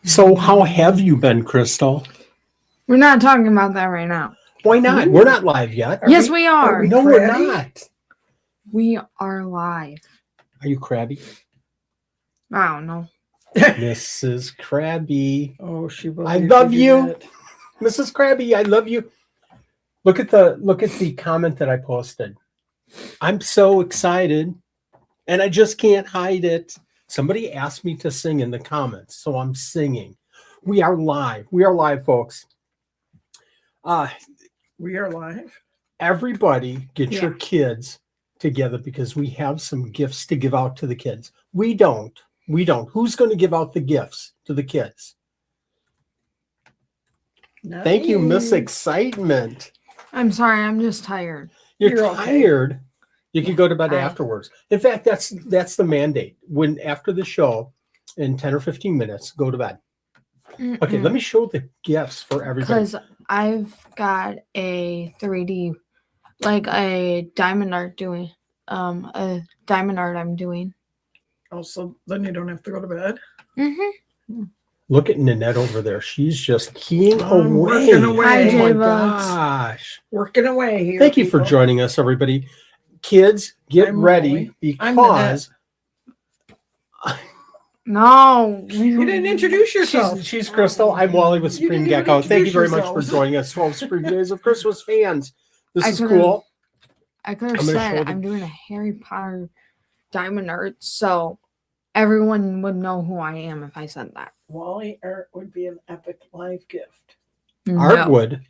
So how have you been, Crystal? We're not talking about that right now. Why not? We're not live yet. Yes, we are. No, we're not. We are live. Are you crabby? I don't know. Mrs. Krabby. Oh, she will. I love you. Mrs. Krabby, I love you. Look at the comment that I posted. I'm so excited and I just can't hide it. Somebody asked me to sing in the comments, so I'm singing. We are live. We are live, folks. We are live. Everybody get your kids together because we have some gifts to give out to the kids. We don't. Who's going to give out the gifts to the kids? Not Thank you, me. Miss Excitement. I'm sorry, I'm just tired. You're okay. tired. You can go to bed I- afterwards. In fact, that's the mandate. When after the show, in 10 or 15 minutes, go to bed. Okay, let me show the gifts for everybody. Because I've got a 3D, like a diamond art I'm doing. Oh, so then you don't have to go to bed. Mm-hmm. Look at Nanette over there. She's just keying I'm away. working away. Hi, Oh my J-Bugs. gosh. Working away here. Thank you for people. joining us, everybody. Kids, get I'm ready Molly. I'm because No. You didn't introduce yourself. she's Crystal. I'm Wally with You Supreme didn't even Gecko. Thank you very introduce much for yourself. joining us. 12 Supreme Days of Christmas fans. This I is could've- cool. I could have I'm gonna show said the- I'm doing a Harry Potter diamond art, so everyone would know who I am if I said that. Wally art would be an epic live gift. Art would.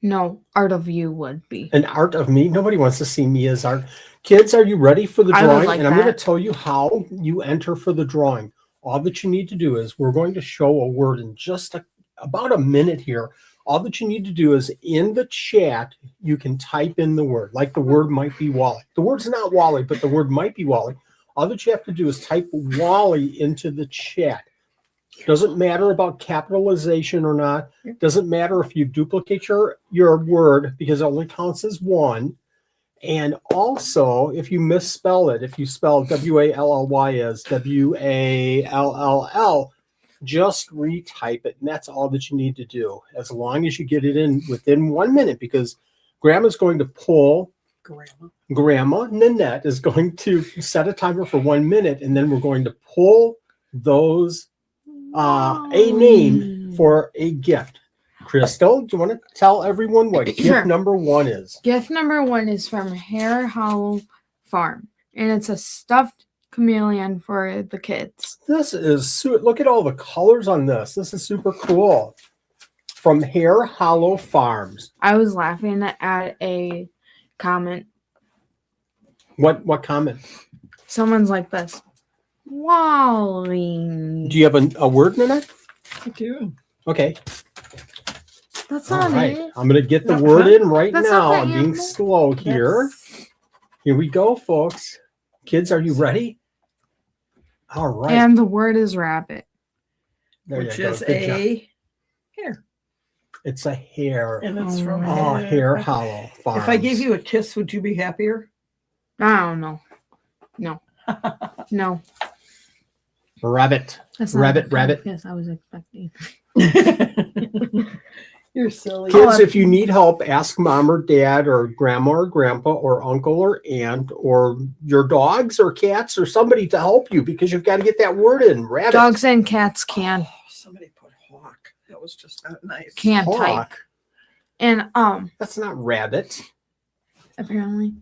No, art of you would be. An art of me. Nobody wants to see me as art. Kids, are you ready for the I would drawing? like And I'm going to that. tell you how you enter for the drawing. All that you need to do is we're going to show a word in just about a minute here. All that you need to do is in the chat, you can type in the word, like the word might be Wally. The word's not Wally, but the word might be Wally. All that you have to do is type Wally into the chat. Doesn't matter about capitalization or not. Doesn't matter if you duplicate your word because it only counts as one. And also, if you misspell it, if you spell W-A-L-L-Y as W-A-L-L-L, just retype it. And that's all that you need to do, as long as you get it in within 1 minute, because Grandma's going to pull. Grandma Nanette is going to set a timer for 1 minute, and then we're going to pull those a name for a gift. Crystal, do you want to tell everyone what Sure. gift number 1 is? Gift number 1 is from Hair Hollow Farm, and it's a stuffed chameleon for the kids. This is look at all the colors on this. This is super cool. From Hair Hollow Farms. I was laughing at a comment. What comment? Someone's like this. Wally. Do you have a word in it? I do. Okay. That's All not right. it. I'm going to get the No, word huh? in right That's now. not the I'm being animal. slow here. Here we go, folks. Kids, are you ready? All right. And the word is rabbit. There Which you go. is Good job. a hair. It's a hair. And it's from Oh, hair. Hair Hollow Farms. If I gave you a kiss, would you be happier? I don't know. No. Rabbit. That's not Rabbit, the kind of rabbit. kiss I was expecting. You're silly. Kids, if you need help, ask mom or dad or grandma or grandpa or uncle or aunt or your dogs or cats or somebody to help you, because you've got to get that word in. Rabbit. Dogs and cats can Oh, somebody put hawk. That was just not nice. type. Hawk. And That's not rabbit. apparently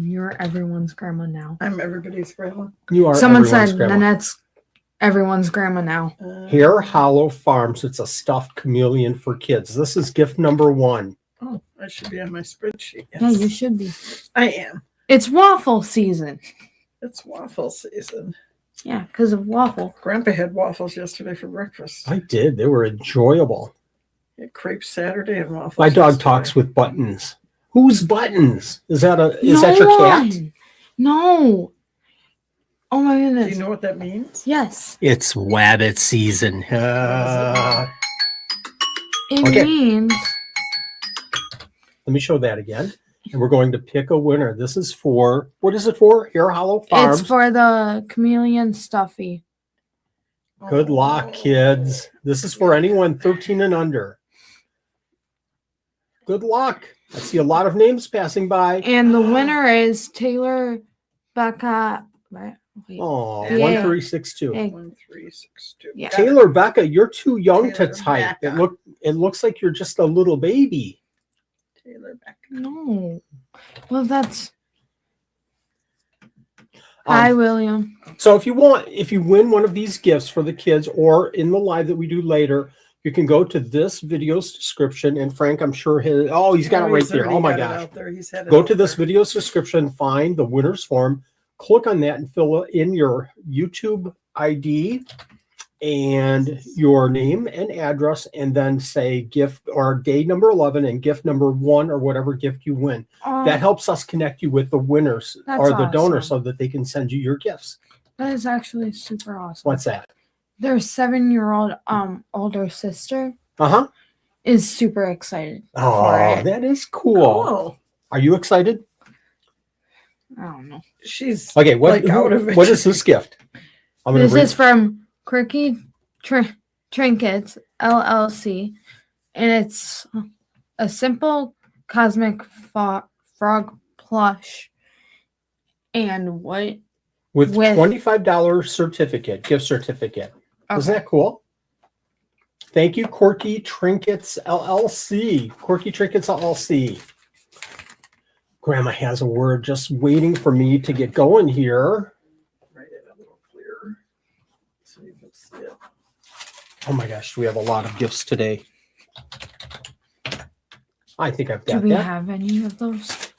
you're everyone's grandma now. I'm everybody's grandma. You are Someone everyone's said grandma. Nanette's everyone's grandma now. Hair Hollow Farms. It's a stuffed chameleon for kids. This is gift number 1. Oh, I should be on my spreadsheet. Yes. Yeah, you should be. I am. It's waffle season. It's waffle season. Yeah, because of waffle. Grandpa had waffles yesterday for breakfast. I did. They were enjoyable. He had crepe Saturday and waffles. My dog yesterday. talks with Buttons. Who's Buttons? Is that your cat? No. Oh my Do goodness. you know what that means? Yes. It's Wabbit season. It Okay. means Let me show that again. And we're going to pick a winner. This is for, what is it for? Hair Hollow Farms. it's for the chameleon stuffy. Good luck, kids. This is for anyone 13 and under. Good luck. I see a lot of names passing by. And the winner is Taylor Becca. Wait. Oh, Yeah. 1362. Hey. 1362. Yeah. Taylor Becca, you're too young Taylor to type. Becca. It looks like you're just a little baby. Taylor Becca. No. Well, that's. Hi, William. So if you win one of these gifts for the kids or in the live that we do later, you can go to this video's description. And Frank, I'm sure he's got it right there. Oh my gosh. Go to this video's description, find the winner's form, click on that and fill in your YouTube ID and your name and address, and then say gift or day number 11 and gift number 1 or whatever gift you win. That helps us connect you with the winners or the donors so that they can send you your gifts. That is actually super awesome. What's that? Their 7-year-old older sister Uh-huh. is super excited for Oh, it. that is cool. Are you excited? I don't know. She's Okay, what out of it. what is this gift? This is from Quirky Trinkets LLC, and it's a simple cosmic frog plush. And what? with $25 gift certificate. Isn't that cool? Thank you, Quirky Trinkets LLC. Quirky Trinkets LLC. Grandma has a word just waiting for me to get going here. Write it a little clearer. So you can see it. Oh my gosh, we have a lot of gifts today. I think I've Do got we that. have any of those?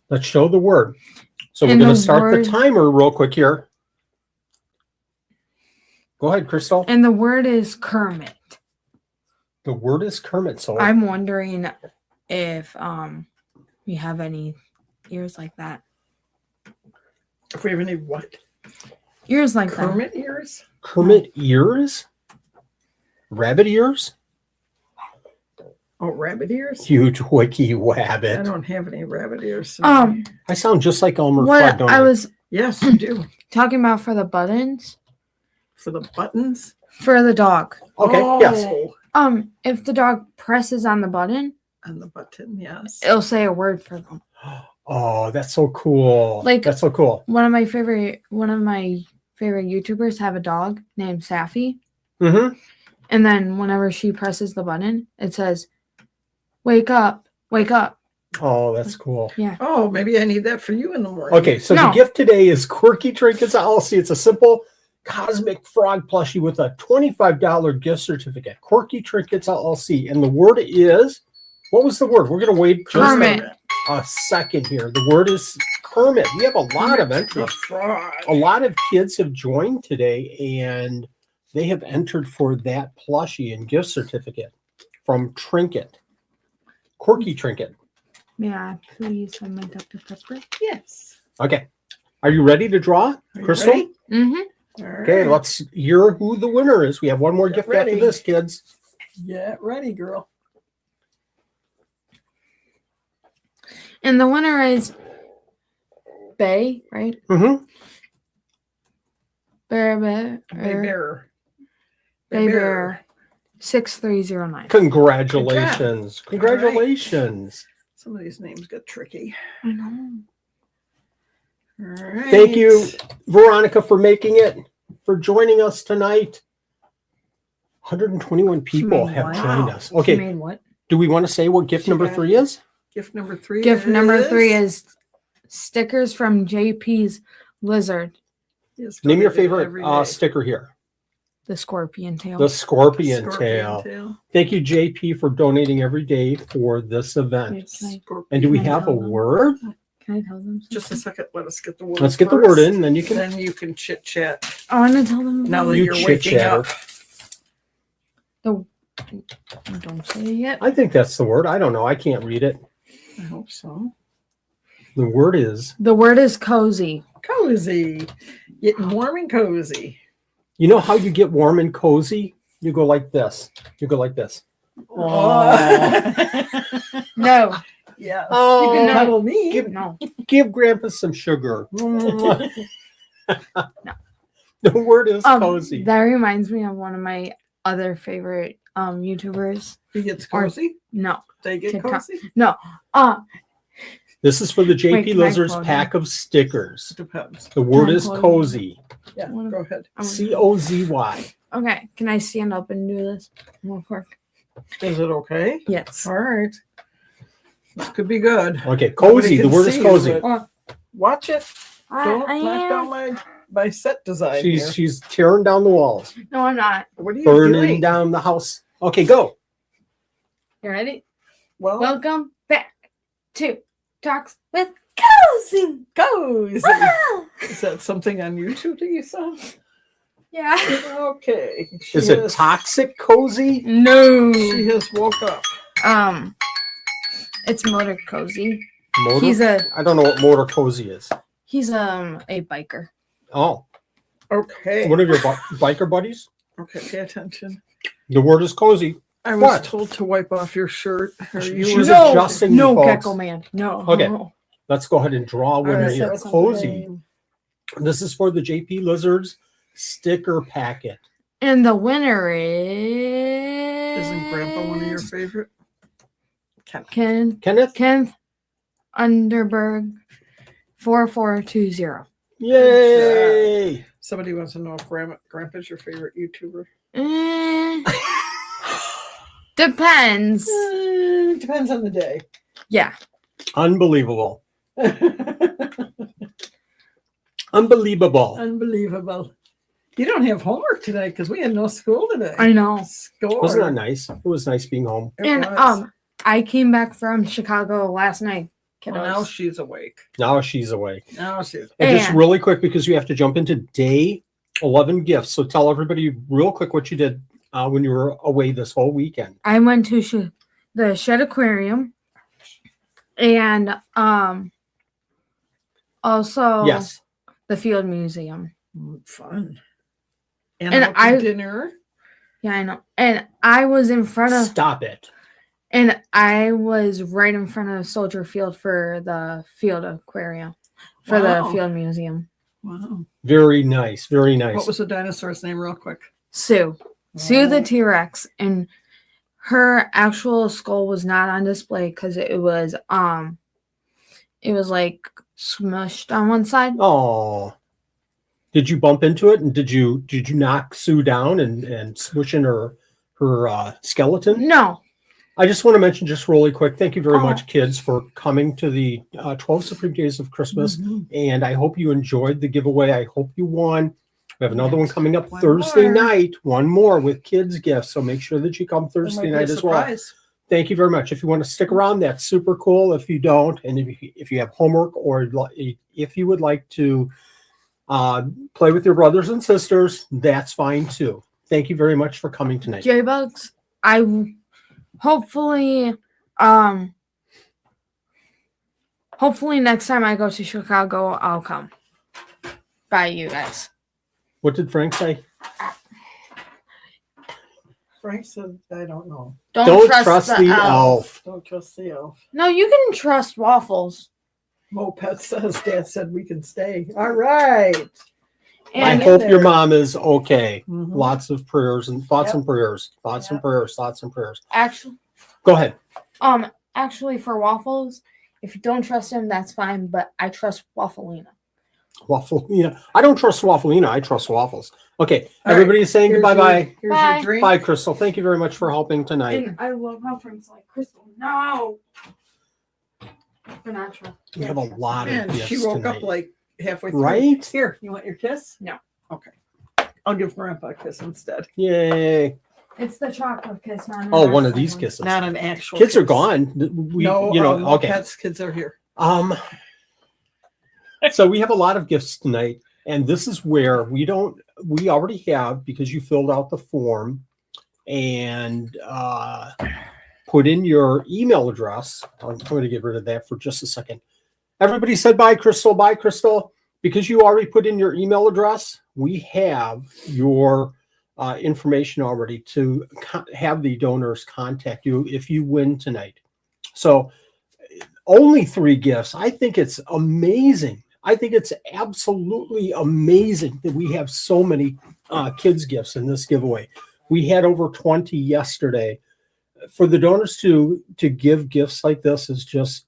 Let's show the word. So we're And going the to start word- the timer real quick here. Go ahead, Crystal. And the word is Kermit. The word is Kermit. So I'm wondering if we have any ears like that. If we have any what? Ears like Kermit ears? Kermit ears? Rabbit ears? Oh, rabbit ears? Huge wiki I wabbit. don't have any rabbit ears. that. I sound just like Elmer What Fudd, don't I was Yes, you do. talking about for the buttons For the buttons? for the dog. Okay, yes. If the dog presses on the button, On the button, yes. it'll say a word for them. Oh, that's so cool. Like- that's so cool. One of my favorite YouTubers have a dog named Safi, Mm-hmm. and then whenever she presses the button, it says, "Wake up, wake up." Oh, that's cool. Oh, maybe I need that for you in the morning. Okay, so the No. gift today is Quirky Trinkets LLC. It's a simple cosmic frog plushie with a $25 gift certificate. Quirky Trinkets LLC. And the word is, what was the word? We're going to wait just Kermit. a second here. The word is Kermit. We have a lot of The entries. frog. A lot of kids have joined today, and they have entered for that plushie and gift certificate from Trinket. Quirky Trinket. Yeah, please send my Dr. Pepper. Yes. Okay. Are you ready to draw, Are you Crystal? ready? Mm-hmm. All Okay, right. let's hear who the winner is. We have one more Get gift ready. after this, kids. Get ready, girl. And the winner is Bay, right? Mm-hmm. Bear, Bay Bear. Bay Bear 6309. Congratulations. Good job. Congratulations. Some of these names get tricky. I know. All right. Thank you, Veronica, for making it, for joining us tonight. 121 people made have what? joined us. She Okay, made what? do we want to say what gift She number got- 3 is? Gift number 3 Gift number 3 is stickers from JP's Lizard, is Name your donated every favorite day. sticker here. the scorpion tail. The scorpion, Scorpion tail. Thank you, JP, for donating every day for this event. Wait, And do we Can I have a tell them? word? Can I tell them something? Just a second. Let us get the word. Let's get the first. word in, and then you can. Then you can chit chat. I want to tell them Now about that You you're waking chit-chatter. up. Don't say it yet. I think that's the word. I don't know. I can't read it. I hope so. The word is, The word is cozy. Cozy. Getting warm and cozy. you know how you get warm and cozy? You go like this. You go like this. No, Yes. Oh, you can no. cuddle me. Give- no. Give Grandpa some sugar. The word is cozy. That reminds me of one of my other favorite YouTubers. He gets Or- cozy. No, They get TikTok. cozy. no. This is for the JP Wait, can I Lizards quote pack of stickers. Depends. The word Can I is quote him? cozy. Yeah, What- go ahead. COZY. Okay, can I stand up and do this real quick? Is it okay? Yes. All right. This could be good. Okay, cozy. Nobody The can word is see, cozy. but Watch it. Don't I knock down am. my set design here. She's tearing down the walls, No, I'm not. What are you burning doing? down the house. Okay, go. You ready? Well, Welcome back to Talks with Cozy. cozy. Ah! Is that something on YouTube that you saw? Yeah. Okay. Is it toxic cozy? No. She has woke up. It's Motor Cozy. Motor? He's a I don't know what motor cozy is. a biker. Oh, Okay. one of your biker buddies? Okay, pay attention. The word is cozy. I was What? told to wipe off your shirt. Or you She's were- no, adjusting no, you, folks. Gecko Man. No. Okay. Let's go ahead and draw a All winner right, here. that's Cozy. This is for the JP Lizards sticker packet. And the winner is. Isn't Grandpa one of your favorite? Kenneth? Kenneth Underberg 4420. Yay! Somebody wants to know if Grandpa's your favorite YouTuber. Depends. Depends on the day. Yeah. Unbelievable. Unbelievable. Unbelievable. You don't have homework today because we had no school today. I know. Score. Wasn't that nice? It was nice being home. It And was. I came back from Chicago last night. Well, now Kiddos. she's awake. Now she's awake. Now she's And just And- really quick, because you have to jump into day 11 gifts. So tell everybody real quick what you did when you were away this whole weekend. I went to the Shed Aquarium and also Yes. the Field Museum. fun. And out to I- dinner. Yeah, I know. And I was in front of Stop it. and I was right in front of Soldier Field for the Field Aquarium for Wow. the Field Museum. Wow. Very nice. Very nice. What was the dinosaur's name, real quick? Sue the Oh. T-Rex, and her actual skull was not on display because it was like smushed on one side. Oh. Did you bump into it, and did you knock Sue down and smush in her skeleton? No. I just want to mention just really quick, thank you very Oh. much, kids, for coming to the 12 Supreme Days of Christmas. Mhm. And I hope you enjoyed the giveaway. I hope you won. We have another one Yes. coming up One Thursday more. night. One more with kids gifts. So make sure that you come That Thursday might be a night as well. surprise. Thank you very much. If you want to stick around, that's super cool. If you don't, and if you have homework or if you would like to play with your brothers and sisters, that's fine too. Thank you very much for coming tonight. J-Bugs, hopefully next time I go to Chicago, I'll come by you guys. What did Frank say? Frank said, I don't know. Don't trust the elf. Don't trust the elf. No, you can trust Waffles. Moped says, Dad said we can stay. All right. I And Hang in hope your there. mom is okay. Mhm. Lots of prayers and thoughts Yep. and prayers. Thoughts and Yep. prayers. Thoughts and prayers. actually, Go ahead. actually for Waffles, if you don't trust him, that's fine. But I trust Waffleina. Waffleina. I don't trust Waffleina. I trust waffles. Okay. All right. Everybody is saying Here's goodbye your- bye. Here's Bye. your drink. Bye, Crystal. Thank you very much for helping tonight. And I love how Frank's like, Crystal, no. We're not sure. We have a lot of Man, gifts she woke tonight. up like halfway through. Right? Here, you want your kiss? No. Okay. I'll give Grandpa a kiss instead. Yay. It's the chocolate kiss, not an Oh, one of actual these one. kisses. Not an actual Kids are kiss. gone. We, No, okay. Moped's kids are here. So we have a lot of gifts tonight, and this is where we already have, because you filled out the form and put in your email address. I'm going to get rid of that for just a second. Everybody said bye, Crystal. Bye, Crystal. Because you already put in your email address, we have your information already to have the donors contact you if you win tonight. So only 3 gifts. I think it's amazing. I think it's absolutely amazing that we have so many kids gifts in this giveaway. We had over 20 yesterday. For the donors to give gifts like this is just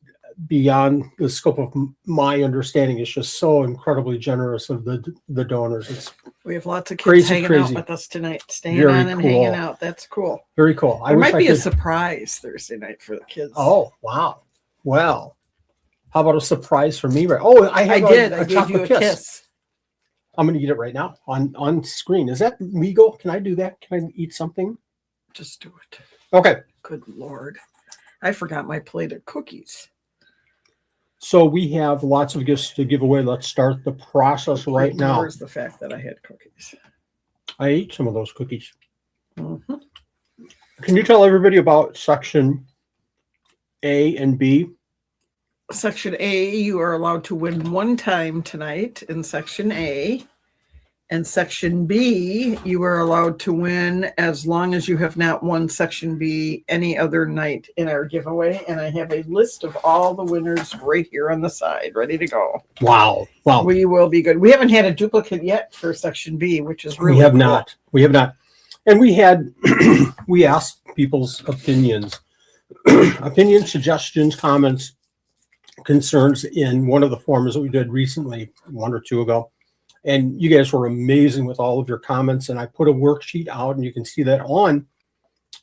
beyond the scope of my understanding. It's just so incredibly generous of the donors. It's We have lots of kids Crazy, hanging crazy. out with us tonight, staying Very on and cool. hanging out. That's cool. very cool. There might be a could. surprise Thursday night for the kids. Oh, wow. Well, how about a surprise for me? Right? Oh, I I have did. a I gave chocolate you a kiss. I'm going to eat it right now on screen. Is that legal? Can I do that? Can I eat something? Just do it. Okay. Good Lord. I forgot my plate of cookies. So we have lots of gifts to give away. Let's start the process right now. Where's the fact that I had cookies? I ate some of those cookies. Mm-hmm. Can you tell everybody about section A and B? Section A, you are allowed to win one time tonight in Section A. And Section B, you are allowed to win as long as you have not won Section B any other night in our giveaway. And I have a list of all the winners right here on the side, ready to go. Wow. Wow. We will be good. We haven't had a duplicate yet for Section B, which is really we have cool. not. We have not. And we had, we asked people's opinions, opinions, suggestions, comments, concerns in one of the forums that we did recently, 1 or 2 ago. And you guys were amazing with all of your comments. And I put a worksheet out, and you can see that on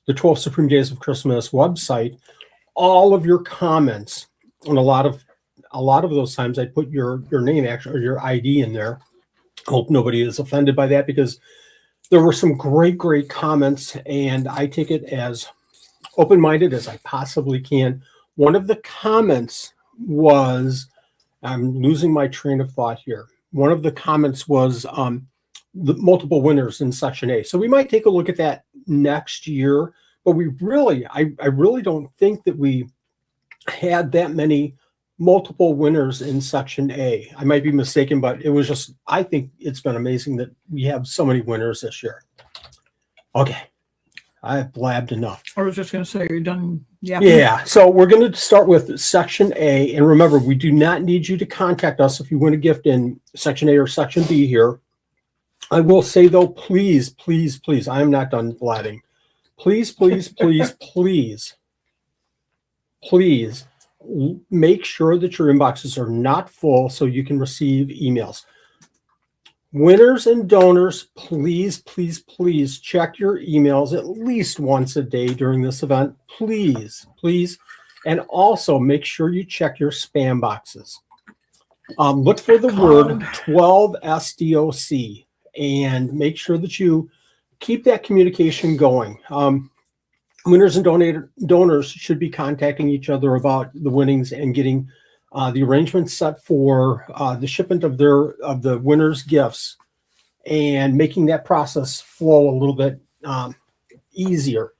the 12 Supreme Days of Christmas website. All of your comments, and a lot of those times I put your name actually or your ID in there. Hope nobody is offended by that, because there were some great comments, and I take it as open-minded as I possibly can. One of the comments was, I'm losing my train of thought here. One of the comments was the multiple winners in Section A. So we might take a look at that next year, but we really, I really don't think that we had that many multiple winners in Section A. I might be mistaken, but it was just, I think it's been amazing that we have so many winners this year. Okay. I have blabbed enough. I was just going to say, you're done. Yeah. So we're going to start with Section A. And remember, we do not need you to contact us if you win a gift in Section A or Section B here. I will say, though, please, please, please, I am not done blabbing. Please, please, please, please, please make sure that your inboxes are not full so you can receive emails. Winners and donors, please, please, please check your emails at least once a day during this event. Please, please. And also make sure you check your spam boxes. Look for the word 12SDOC and make sure that you keep that communication going. Winners and donors should be contacting each other about the winnings and getting the arrangements set for the shipment of the winners' gifts, and making that process flow a little bit easier.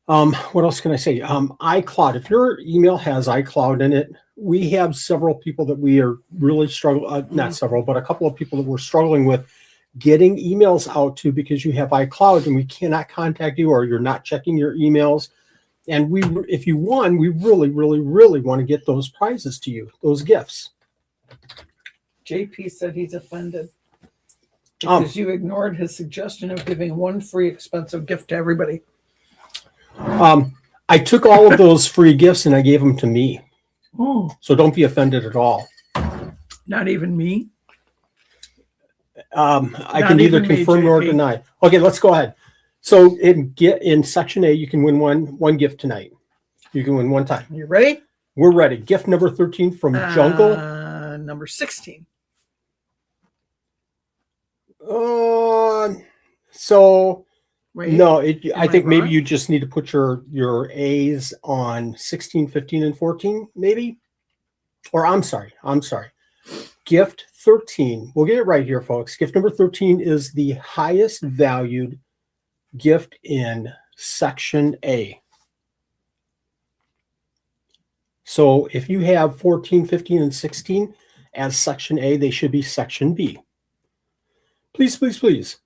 What else can I say? iCloud. If your email has iCloud in it, we have several people that we are really struggling. Not several, but a couple of people that we're struggling with getting emails out to, because you have iCloud and we cannot contact you, or you're not checking your emails. And if you won, we really, really, really want to get those prizes to you, those gifts. JP said he's offended because you ignored his suggestion of giving one free expensive gift to everybody. I took all of those free gifts and I gave them to me. Oh, So don't be offended at all. not even me? I Not can neither even me, confirm nor JP. deny. Okay, let's go ahead. So in Section A, you can win one gift tonight. You can win one time. You ready? We're ready. Gift number 13 from Jungle. Number 16. So Wait, no, I I think maybe wrong? you just need to put your A's on 16, 15, and 14, maybe. Or I'm sorry. Gift 13. We'll get it right here, folks. Gift number 13 is the highest valued gift in Section A. So if you have 14, 15, and 16 as Section A, they should be Section B. Please, please, please.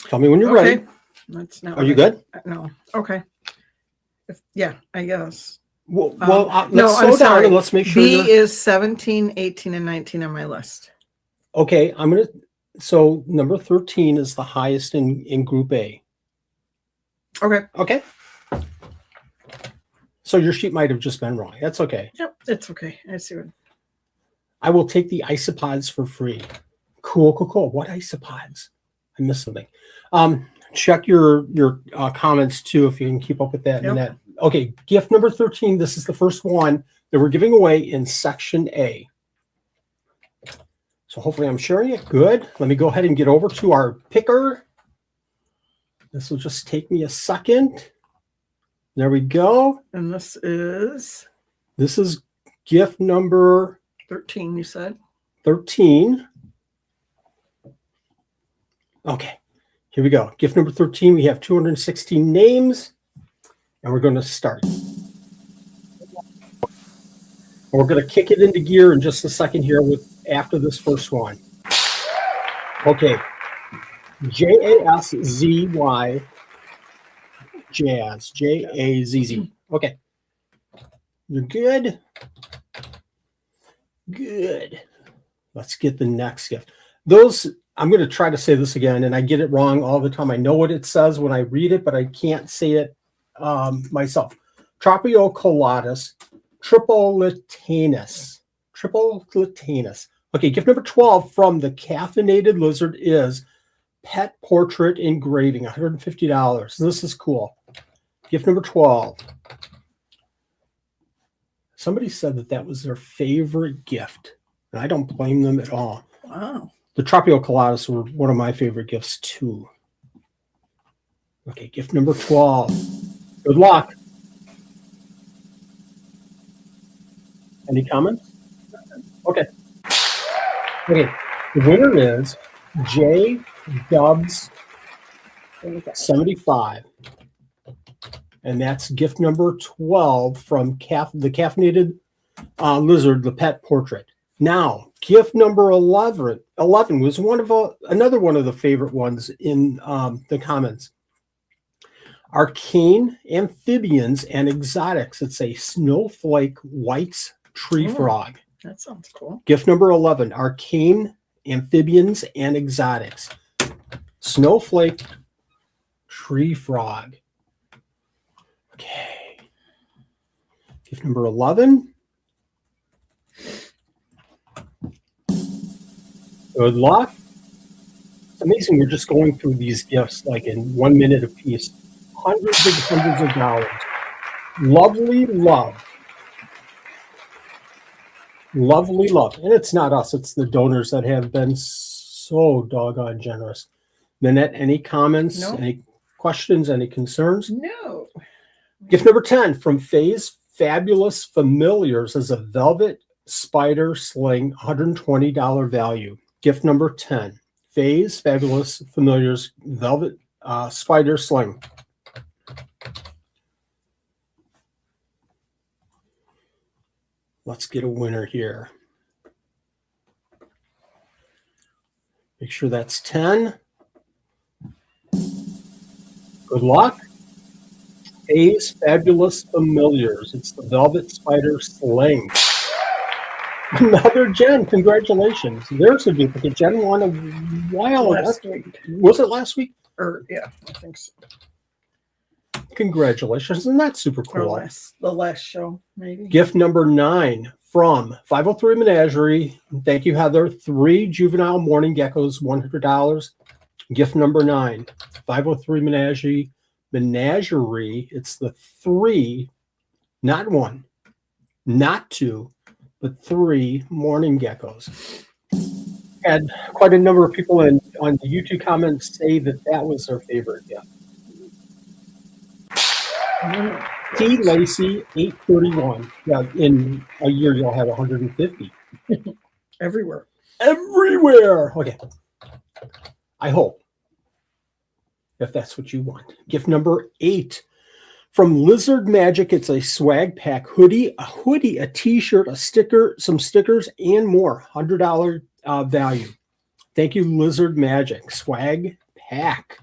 Tell me when you're ready. That's not Are you good? No. Okay. Yeah, I guess. No, let's I'm slow down sorry. and let's make sure. B is 17, 18, and 19 on my list. Okay, so number 13 is the highest in Group A. Okay. Okay. So your sheet might have just been wrong. That's okay. Yep, it's okay. I see what. I will take the isopods for free. Cool. What isopods? I missed something. Check your comments too if you can keep up with that. Yep. And that. Okay, gift number 13. This is the first one that we're giving away in Section A. So hopefully I'm sharing it. Good. Let me go ahead and get over to our picker. This will just take me a second. There we go. And this is gift number 13, you said? 13. Okay, here we go. Gift number 13. We have 216 names, and we're going to start. And we're going to kick it into gear in just a second here after this first one. Okay, JASZY, Jazz, JAZZ. Okay, you're good. Good. Let's get the next gift. I'm going to try to say this again, and I get it wrong all the time. I know what it says when I read it, but I can't say it myself. Tropiocolotes, tripolitanus. Okay, gift number 12 from the Caffeinated Lizard is pet portrait engraving, $150. This is cool. Gift number 12. Somebody said that was their favorite gift, and I don't blame them at all. Wow. The Tropiocolotes were one of my favorite gifts too. Okay, gift number 12. Good luck. Any comments? Okay. Okay, the winner is J Dubs 75. And that's gift number 12 from the Caffeinated Lizard, the pet portrait. Now, gift number 11 was another one of the favorite ones in the comments. Arcane, Amphibians, and Exotics. It's a Snowflake White's tree frog. That sounds cool. Gift number 11, Arcane, Amphibians, and Exotics. Snowflake tree frog. Okay. Gift number 11. Good luck. It's amazing we're just going through these gifts like in 1 minute apiece. Hundreds of dollars. Lovely love. Lovely love. And it's not us, it's the donors that have been so doggone generous. Nanette, any comments, No. any questions, any concerns? No. Gift number 10 from Faye's Fabulous Familiars is a velvet spider sling, $120 value. Gift number 10, Faye's Fabulous Familiars velvet spider sling. Let's get a winner here. Make sure that's 10. Good luck. Faye's Fabulous Familiars. It's the velvet spider sling. Another Jen. Congratulations. There's a duplicate. Jen won a while. Last week. Was it last week? Or, yeah, I think so. Congratulations. And that's super Or cool. the last show, maybe. Gift number 9 from 503 Menagerie. Thank you, Heather. 3 juvenile morning geckos, $100. Gift number 9, 503 Menagerie. It's the 3, not 1, not 2, but 3 morning geckos. Had quite a number of people on the YouTube comments say that was their favorite gift. T. Lacey, 831. Yeah, in a year you'll have 150. Everywhere. Everywhere. Okay. I hope. If that's what you want. Gift number 8 from Lizard Magic. It's a swag pack hoodie, a t-shirt, a sticker, some stickers, and more. $100 value. Thank you, Lizard Magic. Swag pack.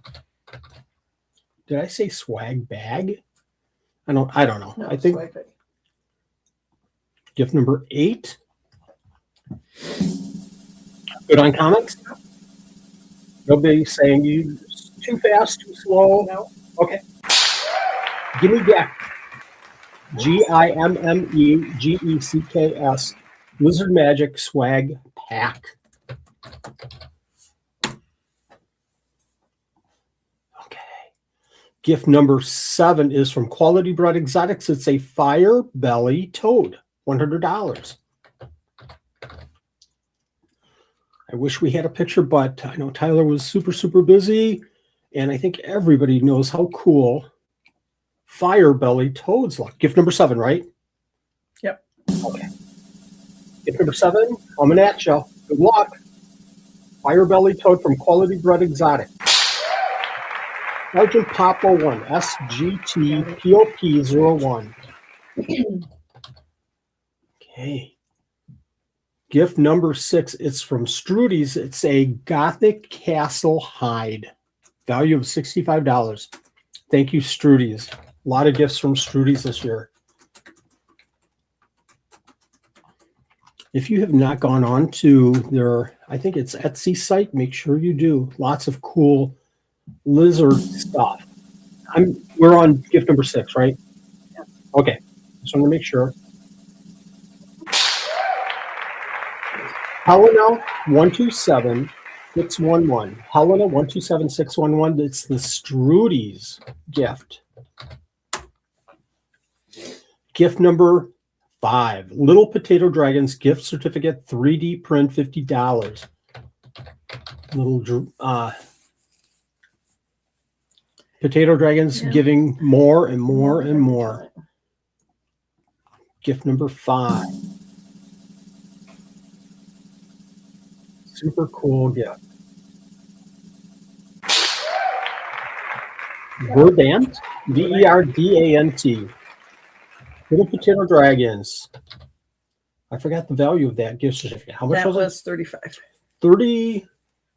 Did I say swag bag? I don't know. No, I think swag bag. Gift number 8. Good on comments? Nobody saying you too fast, too slow? No. Okay. Gimme Geck. GIMMEGECKS. Lizard Magic Swag Pack. Okay. Gift number 7 is from Quality Bred Exotics. It's a fire belly toad. $100. I wish we had a picture, but I know Tyler was super, super busy. And I think everybody knows how cool fire belly toads look. Gift number 7, right? Yep. Okay. Gift number 7, coming at you. Good luck. Fire belly toad from Quality Bred Exotic. Sergeant Papa 1, SGT-POP-01. Okay. Gift number 6, it's from Strudy's. It's a Gothic Castle hide. Value of $65. Thank you, Strudy's. A lot of gifts from Strudy's this year. If you have not gone on to their, I think it's Etsy site, make sure you do. Lots of cool lizard stuff. We're on gift number 6, right? Yeah. Okay. Just want to make sure. Helena 127611. Helena 127611. It's the Strudy's gift. Gift number 5. Little Potato Dragons gift certificate, 3D print, $50. Little Potato Dragons giving more and more and more. Gift number 5. Super cool gift. Verdant, Verdant. Little Potato Dragons. I forgot the value of that gift certificate. How much That was it? 35. 30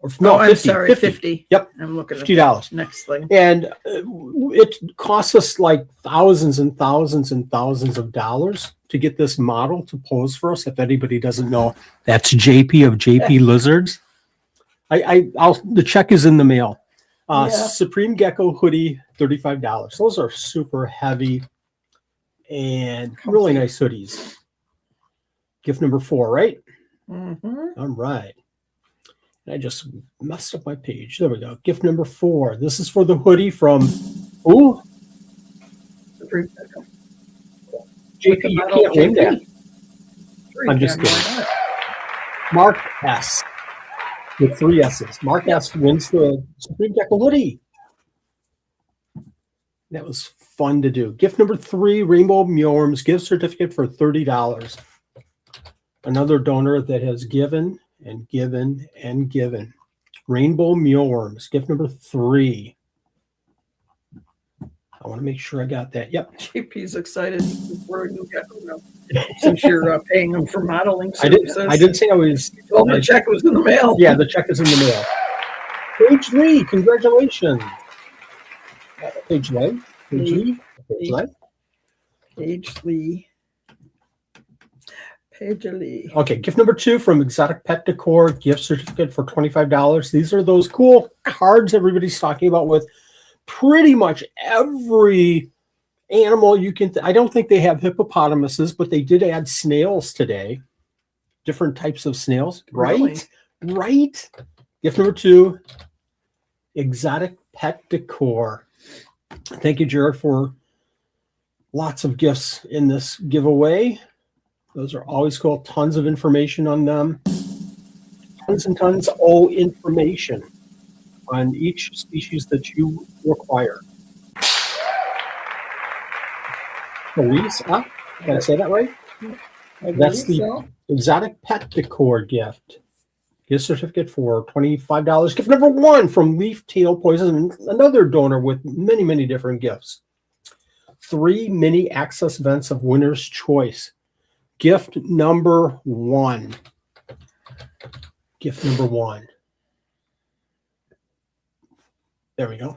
or no, Oh, I'm 50, sorry, 50. Yep. I'm looking at $50. the next thing. And it costs us like thousands and thousands and thousands of dollars to get this model to pose for us. If anybody doesn't know, that's JP of JP Lizards. The check is in the mail. Supreme Gecko hoodie, $35. Those are super heavy and really nice hoodies. Gift number 4, right? Mm-hmm. All right. I just messed up my page. There we go. Gift number 4. This is for the hoodie from who? Supreme Gecko. JP, you can't win that. I'm just Yeah, kidding. Mark S. With 3 S's. Mark S wins the Supreme Gecko hoodie. That was fun to do. Gift number 3, Rainbow Meowworms gift certificate for $30. Another donor that has given and given and given. Rainbow Meowworms, gift number 3. I want to make sure I got that. Yep. JP's excited for a new gecko now. Since you're paying him for modeling I services. didn't say I was. Well, the check was in the mail. Yeah, the check is in the mail. Paige Lee, congratulations. Paige Lee. Paige Lee. Paige Lee. Paige Lee. Paige Lee. Okay, gift number 2 from Exotic Pet Decor, gift certificate for $25. These are those cool cards everybody's talking about with pretty much every animal you can. I don't think they have hippopotamuses, but they did add snails today. Different types of snails, right? Really? Right. Gift number 2, Exotic Pet Decor. Thank you, Jared, for lots of gifts in this giveaway. Those are always cool. Tons of information on them. Tons and tons of information on each species that you require. Elise, did I say that right? That's the Exotic Pet Decor gift. Gift certificate for $25. Gift number 1 from Leaf Tail Poison, another donor with many, many different gifts. 3 mini access vents of Winner's Choice. Gift number 1. Gift number 1. There we go.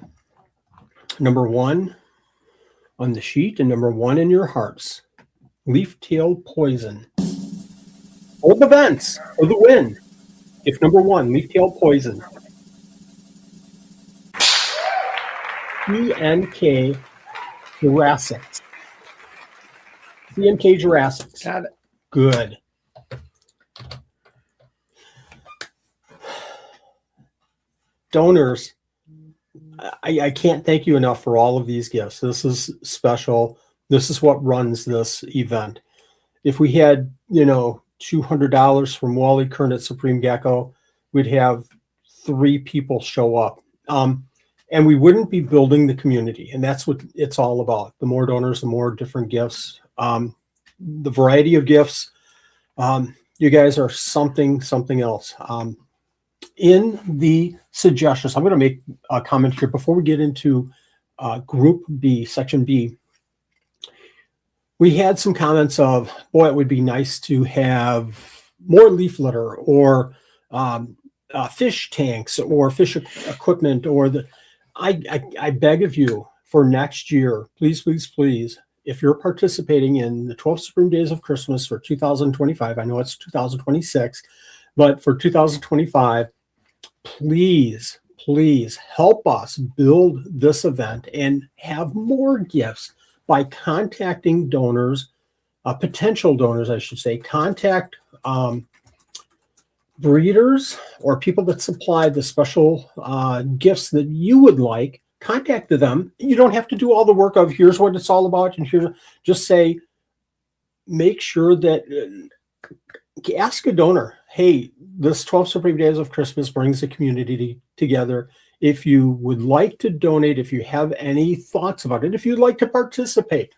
Number 1 on the sheet and number 1 in your hearts. Leaf Tail Poison. Both events for the win. Gift number 1, leaf-tail poison. CNK Jurassics. CNK Jurassics. Got it. Good. Donors, I can't thank you enough for all of these gifts. This is special. This is what runs this event. If we had, $200 from Wally Kern at Supreme Gecko, we'd have 3 people show up. And we wouldn't be building the community. And that's what it's all about. The more donors, the more different gifts. The variety of gifts. You guys are something else. In the suggestions, I'm going to make a comment here before we get into Group B, Section B. We had some comments of, boy, it would be nice to have more leaf litter or fish tanks or fish equipment or I beg of you for next year, please, if you're participating in the 12 Supreme Days of Christmas for 2025, I know it's 2026, but for 2025, please help us build this event and have more gifts by contacting donors, potential donors, I should say. Contact breeders or people that supply the special gifts that you would like. Contact them. You don't have to do all the work of here's what it's all about and here's just say, make sure that ask a donor, hey, this 12 Supreme Days of Christmas brings the community together. If you would like to donate, if you have any thoughts about it, if you'd like to participate,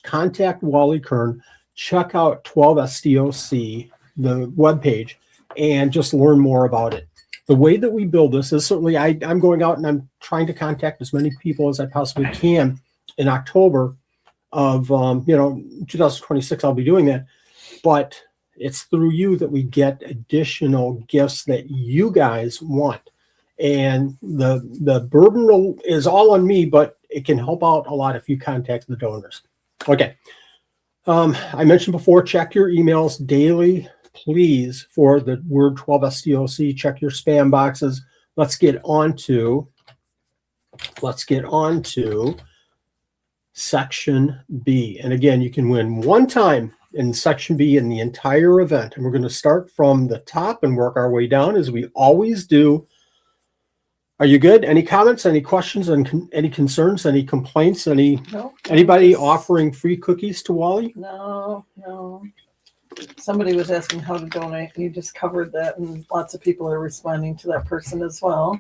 contact Wally Kern, check out 12SDOC, the webpage, and just learn more about it. The way that we build this is certainly I'm going out and I'm trying to contact as many people as I possibly can in October of 2026. I'll be doing that, but it's through you that we get additional gifts that you guys want. And the burden is all on me, but it can help out a lot if you contact the donors. Okay. I mentioned before, check your emails daily, please, for the word 12SDOC. Check your spam boxes. Let's get on to Section B. And again, you can win one time in Section B in the entire event. And we're going to start from the top and work our way down as we always do. Are you good? Any comments, any questions, and any concerns, any complaints, anybody offering free cookies to Wally? No. Somebody was asking how to donate. You just covered that, and lots of people are responding to that person as well.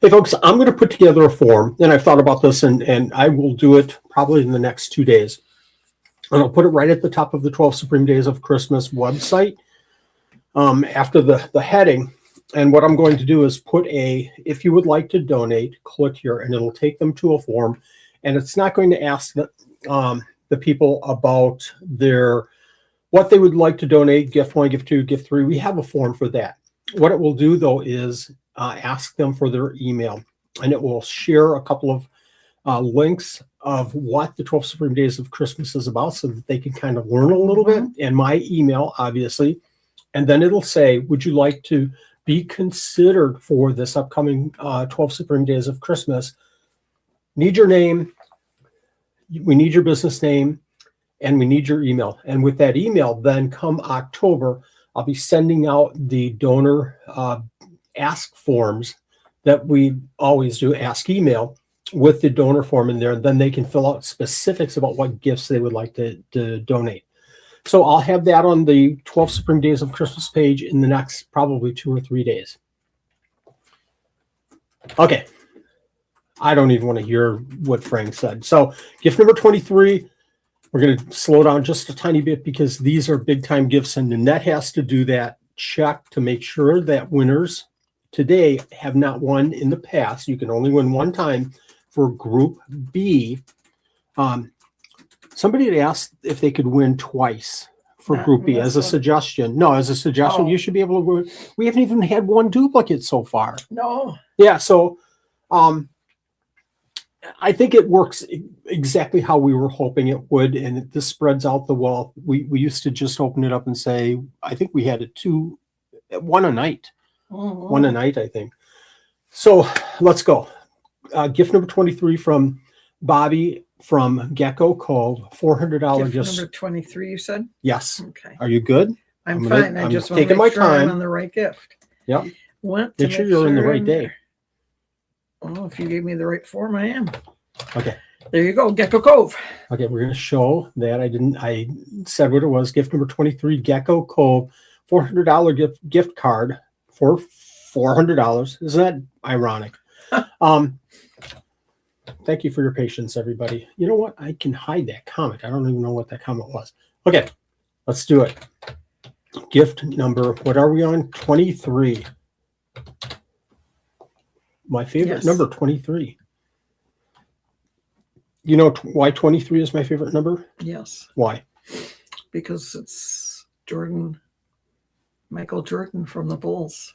Hey, folks, I'm going to put together a form, and I've thought about this, and I will do it probably in the next 2 days. And I'll put it right at the top of the 12 Supreme Days of Christmas website after the heading. And what I'm going to do is put if you would like to donate, click here, and it'll take them to a form. And it's not going to ask the people about what they would like to donate, gift 1, gift 2, gift 3. We have a form for that. What it will do, though, is ask them for their email. And it will share a couple of links of what the 12 Supreme Days of Christmas is about so that they can kind of learn a little bit. And my email, obviously. And then it'll say, would you like to be considered for this upcoming 12 Supreme Days of Christmas? Need your name. We need your business name. And we need your email. And with that email, then come October, I'll be sending out the donor ask forms that we always do, ask email, with the donor form in there. And then they can fill out specifics about what gifts they would like to donate. So I'll have that on the 12 Supreme Days of Christmas page in the next probably 2 or 3 days. Okay. I don't even want to hear what Frank said. So gift number 23, we're going to slow down just a tiny bit because these are big time gifts and Nanette has to do that check to make sure that winners today have not won in the past. You can only win one time for Group B. Somebody had asked if they could win twice for Group B as a suggestion. No, as a suggestion, you should be able to win. We haven't even had one duplicate so far. No. Yeah, so I think it works exactly how we were hoping it would, and this spreads out the wealth. We used to just open it up and say, I think we had one a night, I think. So let's go. Gift number 23 from Bobby from Gecko called $400 Gift number 23, you said? Yes. Okay. Are you good? I'm fine. I just want to taking make my sure I'm time. on the right gift. Yep. Want Make to sure you're in the right I'm day. there. Well, if you gave me the right form, I am. Okay. There you go, Gecko Cove. Okay, we're going to show that I said what it was. Gift number 23, Gecko Cove, $400 gift card for $400. Isn't that ironic? Thank you for your patience, everybody. You know what? I can hide that comment. I don't even know what that comment was. Okay, let's do it. Gift number, what are we on? 23. My favorite number, 23. You know why 23 is my favorite number? Yes. Why? Because it's Michael Jordan from the Bulls.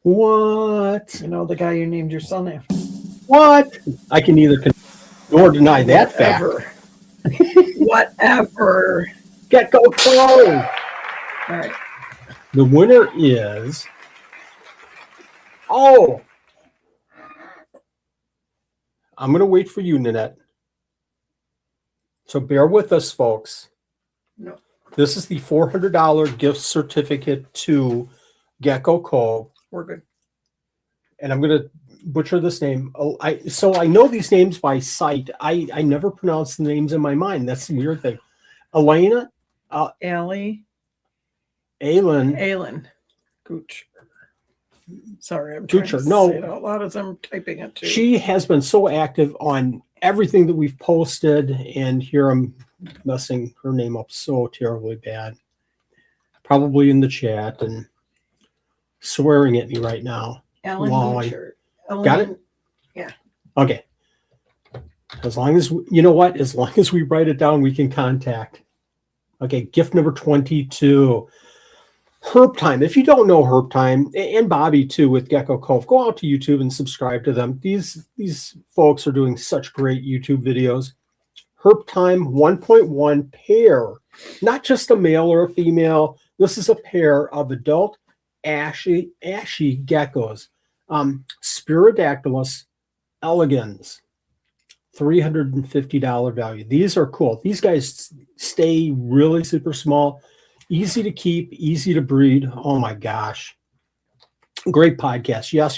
What? You know, the guy you named your son after. What? I can neither nor deny that fact. Whatever. Gecko Cove. All right. The winner is. Oh. I'm going to wait for you, Nanette. So bear with us, folks. No. This is the $400 gift certificate to Gecko Cove. We're good. And I'm going to butcher this name. So I know these names by sight. I never pronounce the names in my mind. That's the weird thing. Elena. Allie. Aylin. Gooch. Sorry, I'm trying to say it out loud as I'm typing it too. She has been so active on everything that we've posted, and here I'm messing her name up so terribly bad. Probably in the chat and swearing at me right now. Ellen Got it? Yeah. Okay. As long as, you know what? As long as we write it down, we can contact. Okay, gift number 22. Herb Time. If you don't know Herb Time, and Bobby too with Gecko Cove, go out to YouTube and subscribe to them. These folks are doing such great YouTube videos. Herb Time 1.1 pair, not just a male or a female. This is a pair of adult ashy geckos. Spirodactylus elegans, $350 value. These are cool. These guys stay really super small. Easy to keep, easy to breed. Oh my gosh. Great podcast. Yes.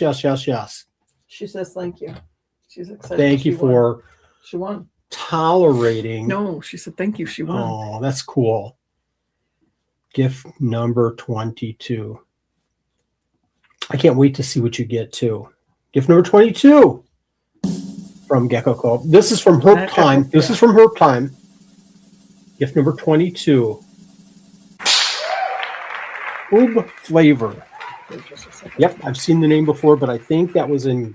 She says thank you. She's excited. Thank you for she won. Tolerating. No, she said thank you. She won. Oh, that's cool. Gift number 22. I can't wait to see what you get too. Gift number 22 from Gecko Cove. This is from Herb Time. This is from Herb Time. Gift number 22. Oob flavor. Yep, I've seen the name before, but I think that was in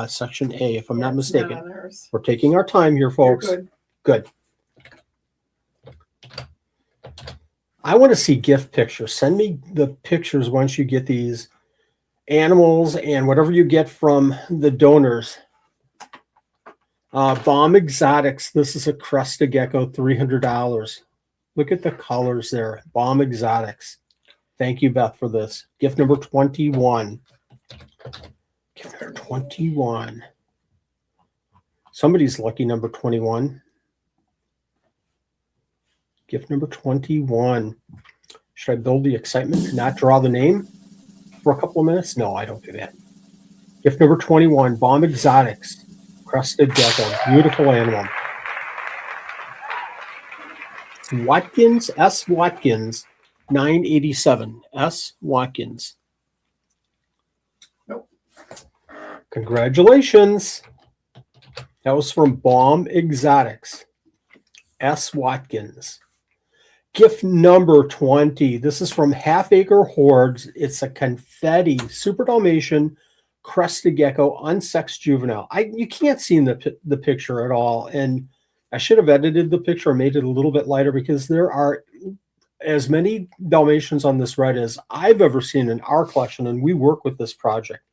section A, if I'm not mistaken. We're taking our time here, folks. Good. I want to see gift pictures. Send me the pictures once you get these animals and whatever you get from the donors. Bomb Exotics. This is a crested gecko, $300. Look at the colors there. Bomb Exotics. Thank you, Beth, for this. Gift number 21. Gift number 21. Somebody's lucky number 21. Gift number 21. Should I build the excitement and not draw the name for a couple of minutes? No, I don't do that. Gift number 21. Bomb Exotics. Crested gecko. Beautiful animal. Watkins, S. Watkins. 987 S. Watkins. Nope. Congratulations. That was from Bomb Exotics. S. Watkins. Gift number 20. This is from Half Acre Hordes. It's a confetti Super Dalmatian crested gecko, unsexed juvenile. You can't see in the picture at all. And I should have edited the picture or made it a little bit lighter because there are as many Dalmatians on this red as I've ever seen in our collection, and we work with this project.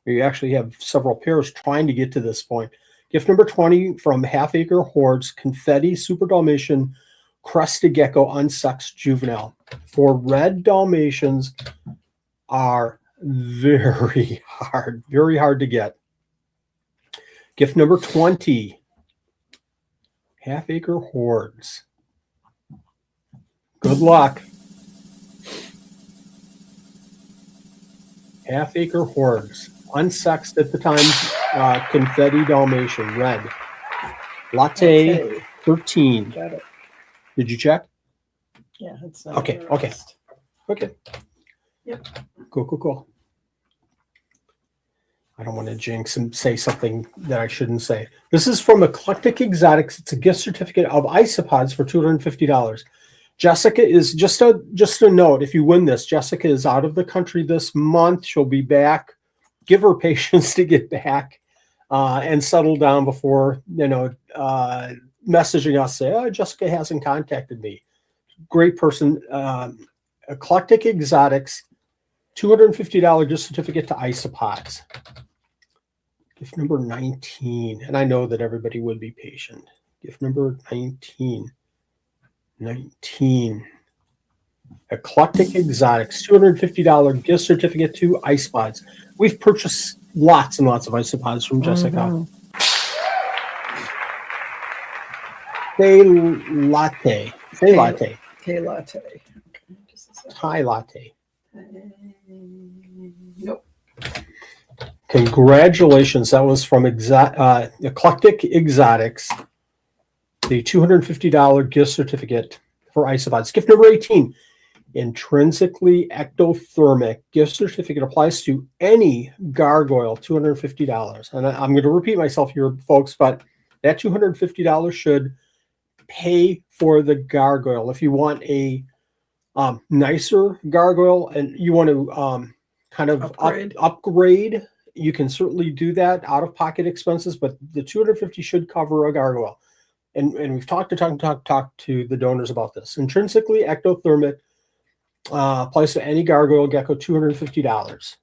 We actually have several pairs trying to get to this point. Gift number 20 from Half Acre Hordes, Confetti Super Dalmatian Crested Gecko Unsexed Juvenile. For red Dalmatians are very hard to get. Gift number 20, Half Acre Hordes. Good luck. Half Acre Hordes. Unsexed at the time, Confetti Dalmatian, red. Latte 13. Got it. Did you check? Yeah, it's Okay. Yep. Cool. I don't want to jinx and say something that I shouldn't say. This is from Eclectic Exotics. It's a gift certificate of isopods for $250. Jessica is just a note. If you win this, Jessica is out of the country this month. She'll be back. Give her patience to get back and settle down before messaging us. Say, oh, Jessica hasn't contacted me. Great person. Eclectic Exotics, $250 gift certificate to isopods. Gift number 19, and I know that everybody would be patient. Gift number 19. Eclectic Exotics, $250 gift certificate to isopods. We've purchased lots and lots of isopods from Jessica. Thai latte. Thai latte. Nope. Congratulations. That was from Eclectic Exotics. The $250 gift certificate for isopods. Gift number 18. Intrinsically Ectothermic gift certificate applies to any gargoyle, $250. And I'm going to repeat myself here, folks, but that $250 should pay for the gargoyle. If you want a nicer gargoyle and you want to kind of upgrade, you can certainly do that, out-of-pocket expenses, but the $250 should cover a gargoyle. And we've talked to the donors about this. Intrinsically Ectothermic applies to any gargoyle gecko, $250.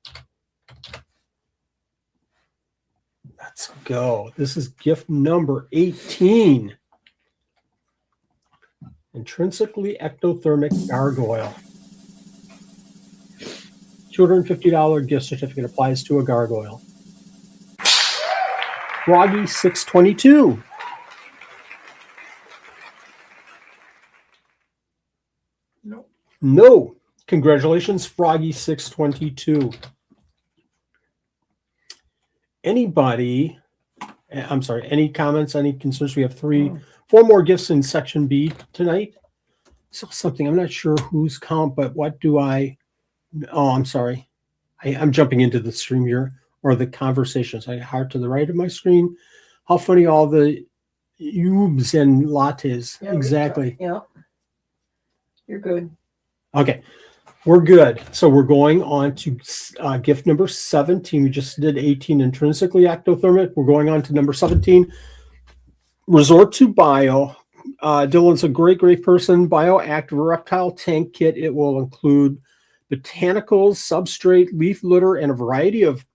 Let's go. This is gift number 18. Intrinsically Ectothermic gargoyle. $250 gift certificate applies to a gargoyle. Froggy 622. No. Congratulations, Froggy 622. Anybody? I'm sorry. Any comments? Any concerns? We have four more gifts in section B tonight. So something. I'm not sure whose count, but what do I? Oh, I'm sorry. I'm jumping into the stream here or the conversations. I heart to the right of my screen. How funny all the ubes and lattes. Yeah, exactly. Yeah. You're good. Okay. We're good. So we're going on to gift number 17. We just did 18, Intrinsically Ectothermic. We're going on to number 17, Resort to Bio. Dylan's a great person. Bioactive reptile tank kit. It will include botanicals, substrate, leaf litter, and a variety of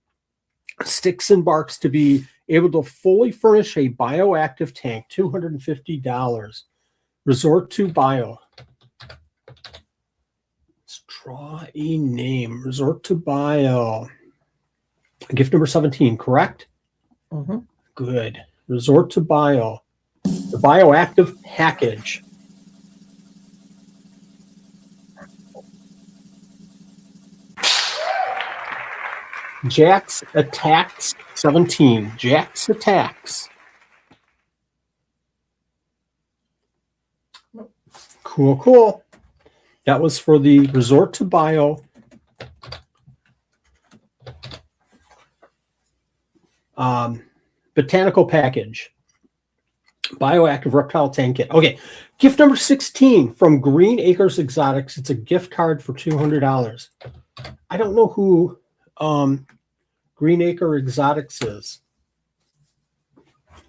sticks and barks to be able to fully furnish a bioactive tank, $250. Resort to Bio. Let's draw a name. Resort to Bio. Gift number 17, correct? Mm-hmm. Good. Resort to Bio. The bioactive package. Jax Attacks 17. Jax Attacks. Cool. That was for the Resort to Bio botanical package. Bioactive reptile tank kit. Okay. Gift number 16 from Green Acres Exotics. It's a gift card for $200. I don't know who Green Acre Exotics is.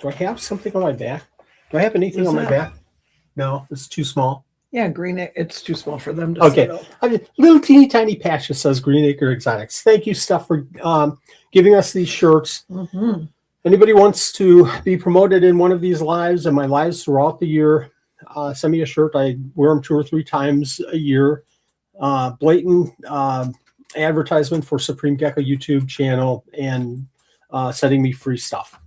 Do I have something on my back? Do I have anything on my back? No, it's too small. Yeah, it's too small for them to set up. I mean, little teeny tiny patch that says Green Acre Exotics. Thank you, Steph, for giving us these shirts. Mm-hmm. Anybody wants to be promoted in one of these lives and my lives throughout the year, send me a shirt. I wear them 2 or 3 times a year. Blatant advertisement for Supreme Gecko YouTube channel and sending me free stuff.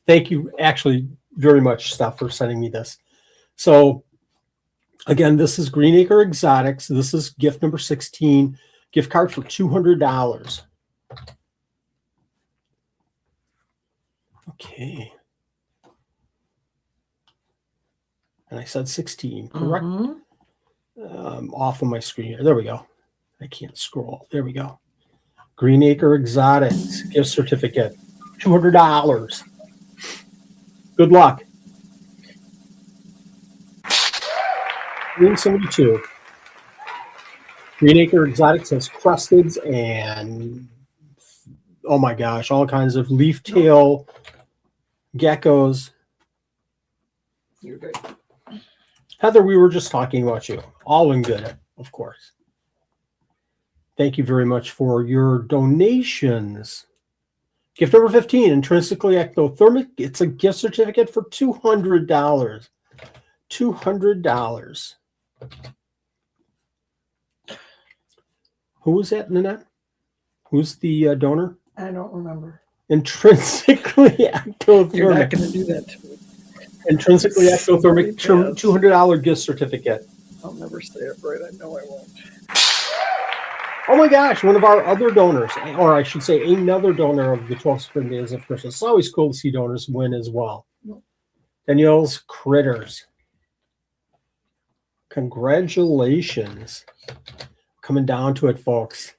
Thank you actually very much, Steph, for sending me this. So again, this is Greenacre Exotics. This is gift number 16, gift card for $200. Okay. And I said 16, correct? Off of my screen here. There we go. I can't scroll. There we go. Greenacre Exotics gift certificate, $200. Good luck. Green 72. Greenacre Exotics has crusteds and, oh my gosh, all kinds of leaf tail geckos. You're good. Heather, we were just talking about you. All in good, of course. Thank you very much for your donations. Gift number 15, Intrinsically Ectothermic. It's a gift certificate for $200. $200. Who was that, Nanette? Who's the donor? I don't remember. Intrinsically Ectothermic. You're not going to do that to me. Intrinsically Ectothermic, $200 gift certificate. I'll never say it right. I know I won't. Oh my gosh, one of our other donors, or I should say another donor of the 12 Spring Days of Christmas. It's always cool to see donors win as well. Danielle's Critters. Congratulations. Coming down to it, folks.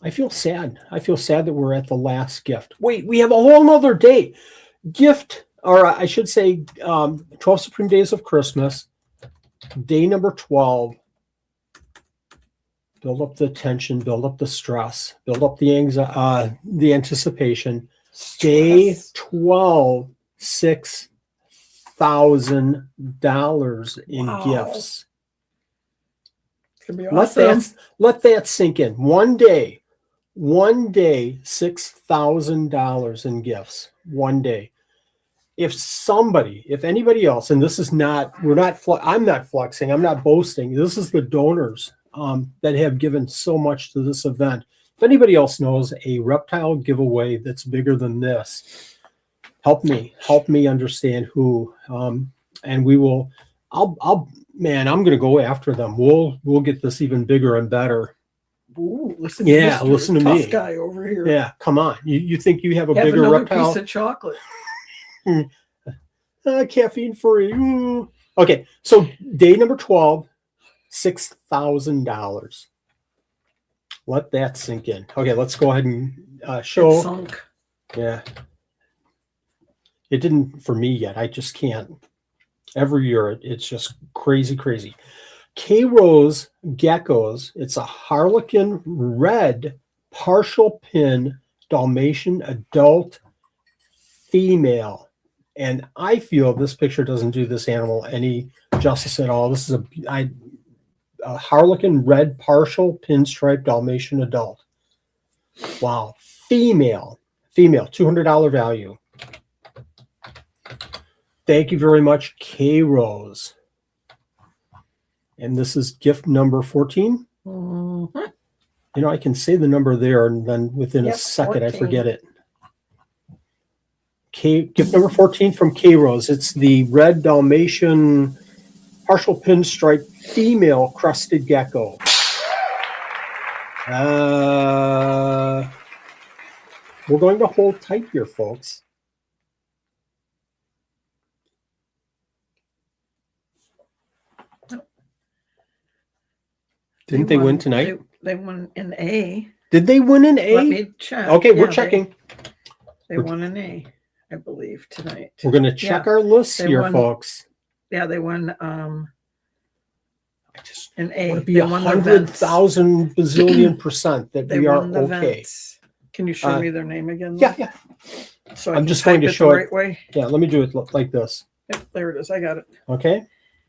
I feel sad. I feel sad that we're at the last gift. Wait, we have a whole nother day. Gift, or I should say 12 Supreme Days of Christmas, day number 12. Build up the tension, build up the stress, build up the anxiety, the anticipation. Day 12, $6,000 in gifts. It's gonna be awesome. Let that sink in. One day, $6,000 in gifts. One day. If anybody else, and this is not, I'm not flexing, I'm not boasting. This is the donors that have given so much to this event. If anybody else knows a reptile giveaway that's bigger than this, help me understand who, and we will, I'm going to go after them. We'll get this even bigger and better. Ooh, listen to me. Tough guy over here. Yeah, come on. You think you have a Have bigger another reptile? piece of chocolate. Caffeine free. Ooh. Okay, so day number 12, $6,000. Let that sink in. Okay, let's go ahead and show. It sunk. Yeah. It didn't for me yet. I just can't. Every year, it's just crazy. KayRose Geckos. It's a Harlequin red partial pin Dalmatian adult female. And I feel this picture doesn't do this animal any justice at all. This is a Harlequin red partial pinstripe Dalmatian adult. Wow. Female, $200 value. Thank you very much, KayRose. And this is gift number 14. Mm-hmm. You know, I can say the number there, and then within a second, 14. I forget it. Gift number 14 from KayRose. It's the red Dalmatian partial pinstripe female crested gecko. We're going to hold tight here, folks. Didn't they win tonight? They won an A. Did they win an A? Let me check. Okay, we're checking. They won an A, I believe, tonight. We're going to check our lists here, folks. Yeah, they won an A. Would it be 100,000 bazillion % that we are okay? Vents. Can you show me their name again? Yeah. So I'm just going to show it the right way. Yeah, let me do it like this. Yep, there it is. I got it. Okay.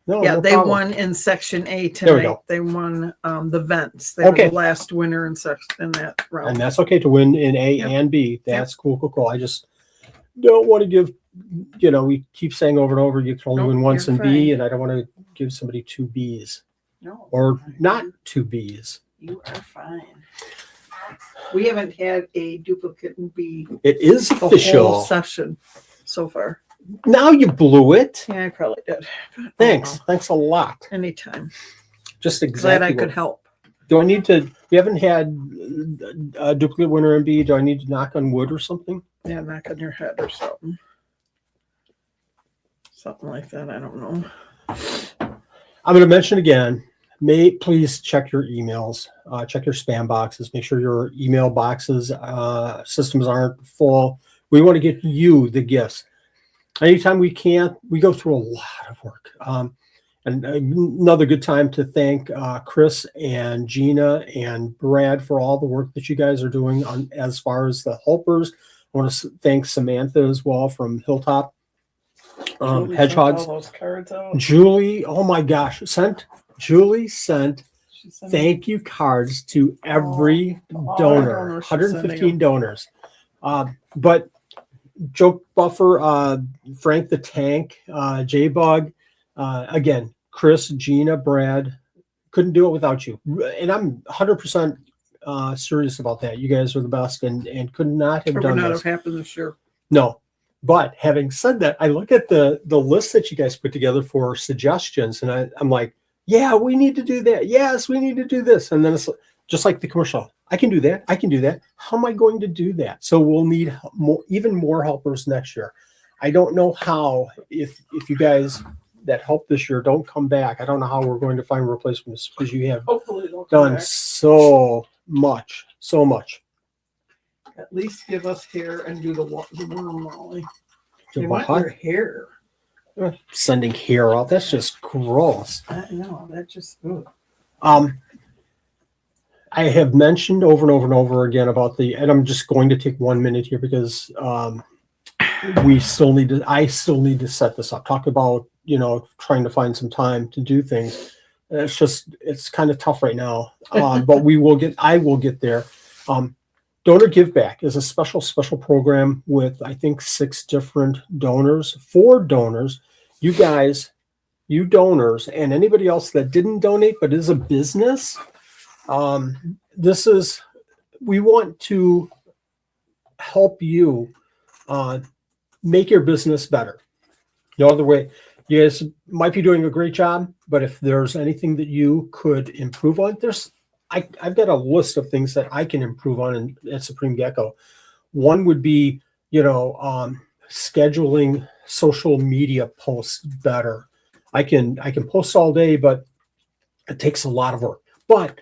No, Yeah, no they problem. won in section A There we tonight. go. They won the vents. They were Okay. the last winner in that round. And that's okay to win in A Yep. and B. That's cool. I just don't want to give, we keep saying over and over, you can only Nope, win once you're in B, fine. and I don't want to give somebody 2 Bs No, or not 2 Bs. you are fine. We haven't had a duplicate in B It is the whole official. session so far. Now you blew it. Yeah, I probably did. But, Thanks. Thanks a lot. Anytime. Just Glad exactly. I could help. Do I need to? We haven't had a duplicate winner in B. Do I need to knock on wood or something? Yeah, knock on your head or something. Something like that. I don't know. I'm going to mention again. Please check your emails. Check your spam boxes. Make sure your email boxes systems aren't full. We want to get you the gifts. Anytime we can, we go through a lot of work. And another good time to thank Chris and Gina and Brad for all the work that you guys are doing on as far as the helpers. I want to thank Samantha as well from Hilltop Julie Hedgehogs. sent all those cards out. Julie, oh my gosh, Julie sent She sent thank you cards to every all the donor, donors she's sending 115 them. donors. But Joke Buffer, Frank the Tank, J-Bug, again, Chris, Gina, Brad, couldn't do it without you. And I'm 100% serious about that. You guys are the best and could not have It would done not this. have happened this year. No. But having said that, I look at the list that you guys put together for suggestions, and I'm like, yeah, we need to do that. Yes, we need to do this. And then it's just like the commercial. I can do that. I can do that. How am I going to do that? So we'll need even more helpers next year. I don't know how, if you guys that help this year don't come back, I don't know how we're going to find replacements because you have Hopefully they'll come done back. so much. At least give us hair and do the worm, Molly. The They want what? your hair. Sending hair out. That's just gross. I know. That just. Ugh. I have mentioned over and over and over again about and I'm just going to take 1 minute here because I still need to set this up. Talk about, trying to find some time to do things. It's kind of tough right now, but I will get there. Donor Give Back is a special program with, I think, 6 different donors, 4 donors. You guys, you donors, and anybody else that didn't donate but is a business. We want to help you make your business better. No other way. You guys might be doing a great job, but if there's anything that you could improve on, I've got a list of things that I can improve on at Supreme Gecko. One would be, scheduling social media posts better. I can post all day, but it takes a lot of work. But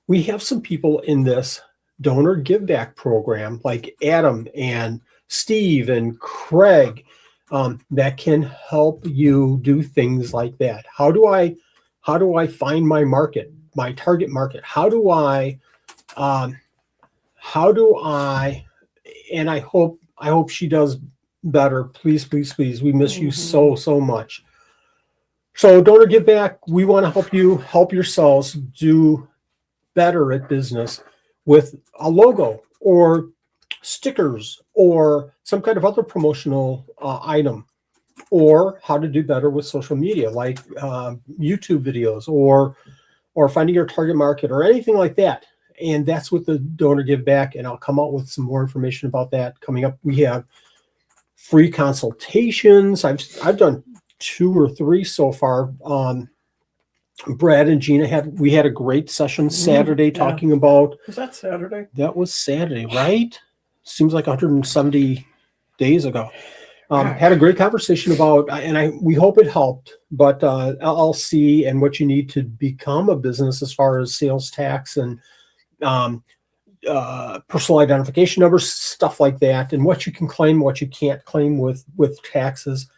we have some people in this donor give back program like Adam and Steve and Craig that can help you do things like that. How do I find my market, my target market? How do I and I hope she does better. Please. We miss you so much. So donor give back, we want to help you help yourselves do better at business with a logo or stickers or some kind of other promotional item, or how to do better with social media like YouTube videos or finding your target market or anything like that. And that's what the donor give back. And I'll come out with some more information about that coming up. We have free consultations. I've done 2 or 3 so far. Brad and Gina had a great session Saturday talking about. Was that Saturday? That was Saturday, right? Seems like 170 days ago. Had a great conversation about, and we hope it helped, but LLC and what you need to become a business as far as sales tax and personal identification numbers, stuff like that, and what you can claim, what you can't claim with taxes.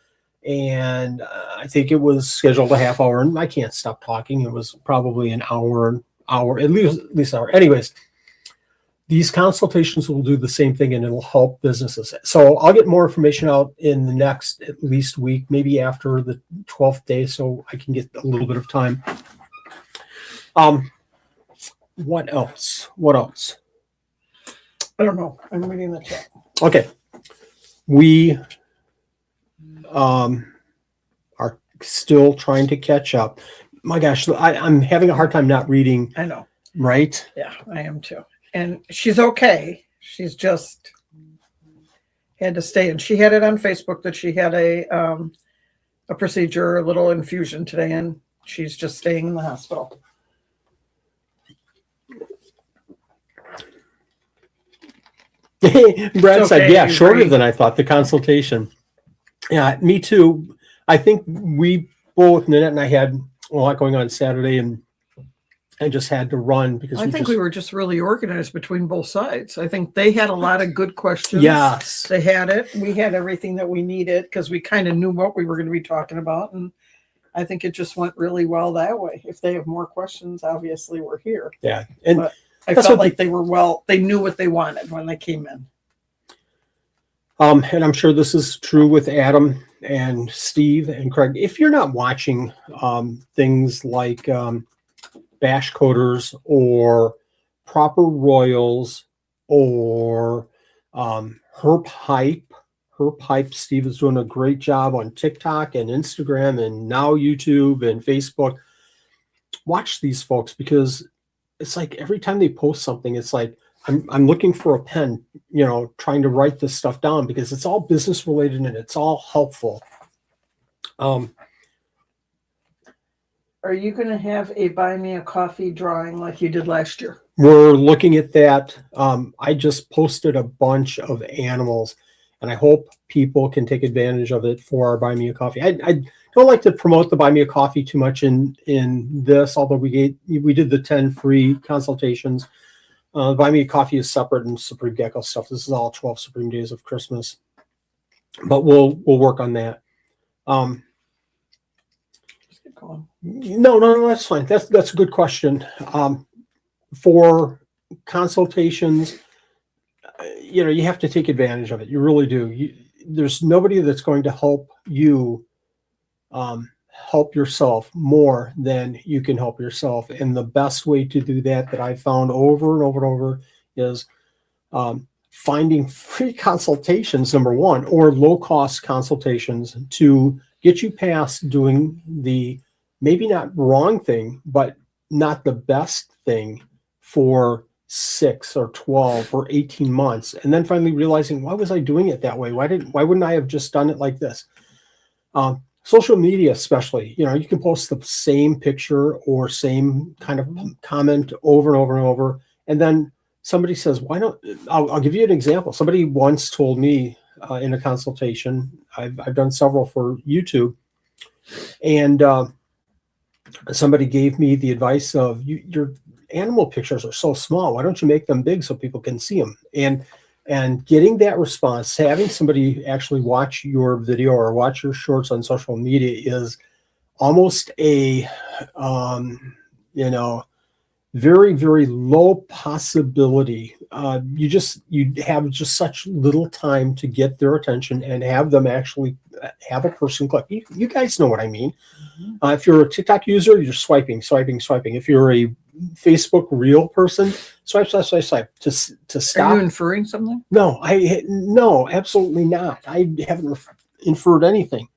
And I think it was scheduled a half hour, and I can't stop talking. It was probably an hour, at least an hour. Anyways, these consultations will do the same thing, and it'll help businesses. So I'll get more information out in the next at least week, maybe after the 12th day, so I can get a little bit of time. What else? What else? I don't know. I'm reading the chat. Okay. We are still trying to catch up. My gosh, I'm having a hard time not reading. I know. Right? Yeah, I am too. And she's okay. She's just had to stay. And she had it on Facebook that she had a procedure, a little infusion today, and she's just staying in the hospital. Brad said, okay, yeah, shorter agreed. than I thought, the consultation. Yeah, me too. I think we both, Nanette and I, had a lot going on Saturday, and I just had to run because I think we were just really organized between both sides. I think they had a lot of good questions. Yes. They had it. We had everything that we needed because we kind of knew what we were going to be talking about. And I think it just went really well that way. If they have more questions, obviously we're here. Yeah. And but I felt like they knew what they wanted when they came in. And I'm sure this is true with Adam and Steve and Craig. If you're not watching things like bash coders or proper royals or herp hype, Steve is doing a great job on TikTok and Instagram and now YouTube and Facebook. Watch these folks, because it's like every time they post something, it's like I'm looking for a pen, trying to write this stuff down, because it's all business related and it's all helpful. Are you going to have a buy me a coffee drawing like you did last year? We're looking at that. I just posted a bunch of animals, and I hope people can take advantage of it for our buy me a coffee. I don't like to promote the buy me a coffee too much in this, although we did the 10 free consultations. Buy me a coffee is separate and Supreme Gecko stuff. This is all 12 Supreme Days of Christmas, but we'll work on that. No, that's fine. That's a good question. For consultations, you have to take advantage of it. You really do. There's nobody that's going to help you help yourself more than you can help yourself. And the best way to do that I found over and over and over is finding free consultations, number one, or low-cost consultations to get you past doing the maybe not wrong thing, but not the best thing for 6 or 12 or 18 months. And then finally realizing, why was I doing it that way? Why wouldn't I have just done it like this? Social media, especially, you can post the same picture or same kind of comment over and over and over. And then somebody says, why don't, I'll give you an example. Somebody once told me in a consultation, I've done several for YouTube, and somebody gave me the advice of, your animal pictures are so small. Why don't you make them big so people can see them? And getting that response, having somebody actually watch your video or watch your shorts on social media is almost a, very, very low possibility. You have just such little time to get their attention and have them actually have a person click. You guys know what I mean. If you're a TikTok user, you're swiping. If you're a Facebook Reel person, swipe. To stop. Are you inferring something? No, absolutely not. I haven't inferred anything.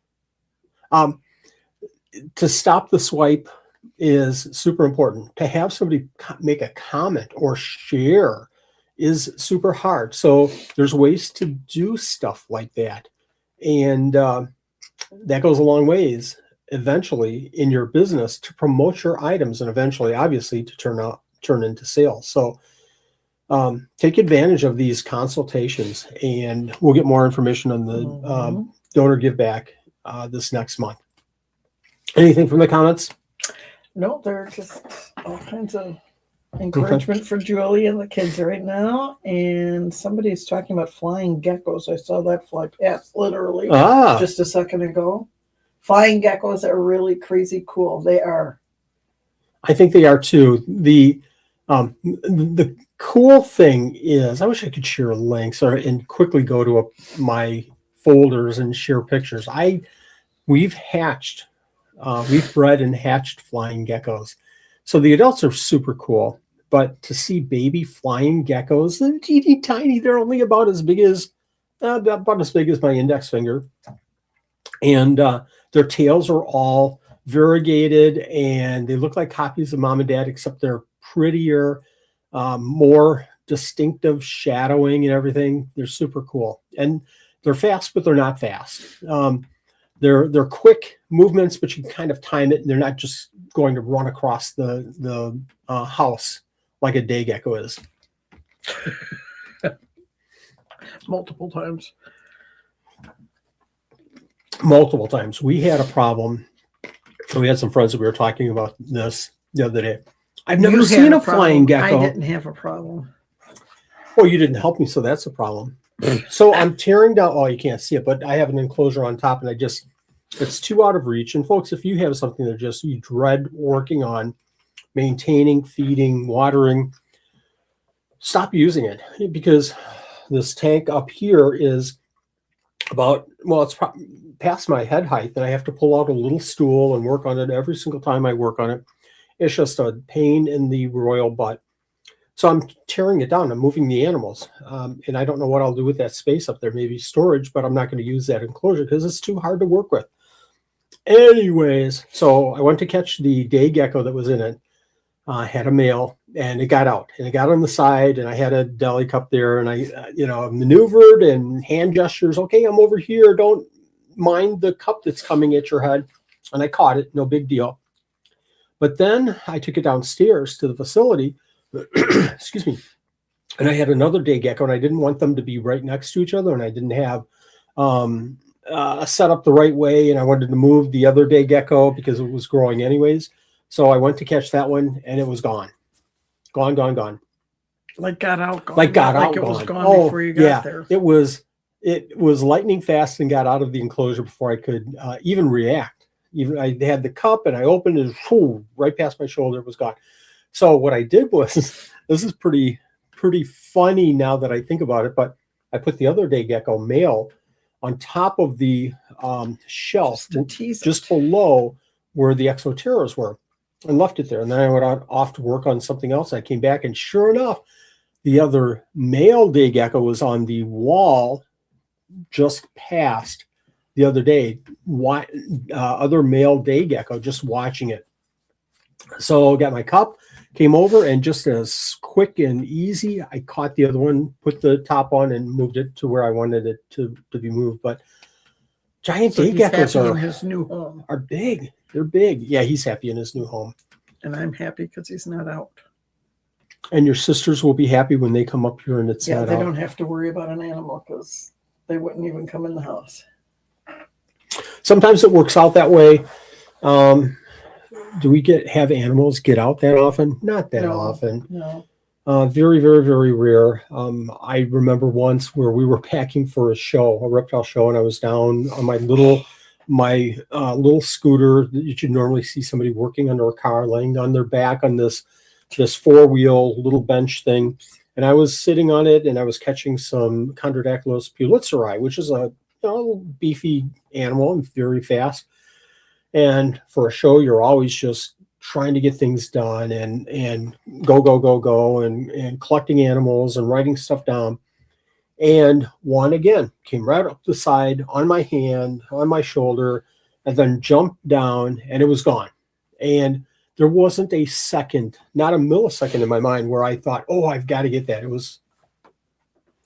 To stop the swipe is super important. To have somebody make a comment or share is super hard. So there's ways to do stuff like that. And that goes a long ways eventually in your business to promote your items, and eventually, obviously, to turn into sales. So take advantage of these consultations, and we'll get more information on the donor give back this next month. Anything from the comments? No, they're just all kinds of encouragement for Julie and the kids right now. And somebody's talking about flying geckos. I saw that fly past literally just a second ago. Flying geckos are really crazy cool. They are. I think they are too. The cool thing is, I wish I could share links and quickly go to my folders and share pictures. We've bred and hatched flying geckos. So the adults are super cool, but to see baby flying geckos, they're teeny tiny. They're only about as big as my index finger. And their tails are all variegated, and they look like copies of mom and dad, except they're prettier, more distinctive shadowing and everything. They're super cool. And they're fast, but they're not fast. They're quick movements, but you can kind of time it, and they're not just going to run across the house like a day gecko is. Multiple times. We had a problem. We had some friends that we were talking about this the other day. I've never seen a flying gecko. I didn't have a problem. Well, you didn't help me, so that's a problem. So I'm tearing down. Oh, you can't see it, but I have an enclosure on top, and it's too out of reach. And folks, if you have something that just you dread working on, maintaining, feeding, watering, stop using it, because this tank up here is it's past my head height, and I have to pull out a little stool and work on it every single time I work on it. It's just a pain in the royal butt. So I'm tearing it down. I'm moving the animals. And I don't know what I'll do with that space up there. Maybe storage, but I'm not going to use that enclosure because it's too hard to work with. Anyways, so I went to catch the day gecko that was in it. Had a male, and it got out. And it got on the side, and I had a deli cup there, and I maneuvered and hand gestures. Okay, I'm over here. Don't mind the cup that's coming at your head. And I caught it. No big deal. But then I took it downstairs to the facility. Excuse me. And I had another day gecko, and I didn't want them to be right next to each other, and I didn't have set up the right way, and I wanted to move the other day gecko because it was growing anyways. So I went to catch that one, and it was gone. Gone. Like got out, gone. Like got out, it was gone. gone before you got there. It was lightning fast and got out of the enclosure before I could even react. Even I had the cup, and I opened it, right past my shoulder, it was gone. So what I did was, this is pretty funny now that I think about it, but I put the other day gecko male on top of the shelf, just below where the exoteras were, and left it there. And then I went off to work on something else. I came back, and sure enough, the other male day gecko was on the wall just past the other day. Other male day gecko just watching it. So I got my cup, came over, and just as quick and easy, I caught the other one, put the top on, and moved it to where I wanted it to be moved. But giant day geckos in his new home. Are big. They're big. Yeah, he's happy in his new home. And I'm happy because he's not out. And your sisters will be happy when they come up here and it's not out. Yeah, they don't have to worry about an animal because they wouldn't even come in the house. Sometimes it works out that way. Do we have animals get out that often? Not that often. No. Very, very, very rare. I remember once where we were packing for a reptile show, and I was down on my little scooter that you should normally see somebody working under a car, laying on their back on this four-wheel little bench thing. And I was sitting on it, and I was catching some Chondrodactylus pulitzeri, which is a little beefy animal and very fast. And for a show, you're always just trying to get things done and go and collecting animals and writing stuff down. And one again came right up the side on my hand, on my shoulder, and then jumped down, and it was gone. And there wasn't a second, not a millisecond in my mind where I thought, oh, I've got to get that. It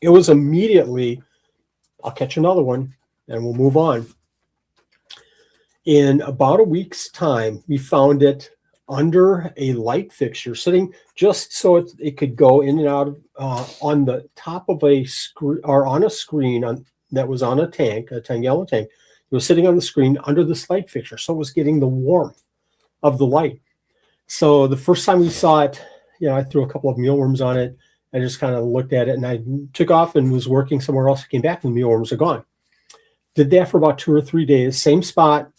was immediately, I'll catch another one and we'll move on. In about a week's time, we found it under a light fixture, sitting just so it could go in and out on the top of a screen, or on a screen that was on a 10-gallon tank. It was sitting on the screen under this light fixture, so it was getting the warmth of the light. So the first time we saw it, I threw a couple of mealworms on it. I just kind of looked at it, and I took off and was working somewhere else. I came back, and the mealworms are gone. Did that for about 2 or 3 days, same spot.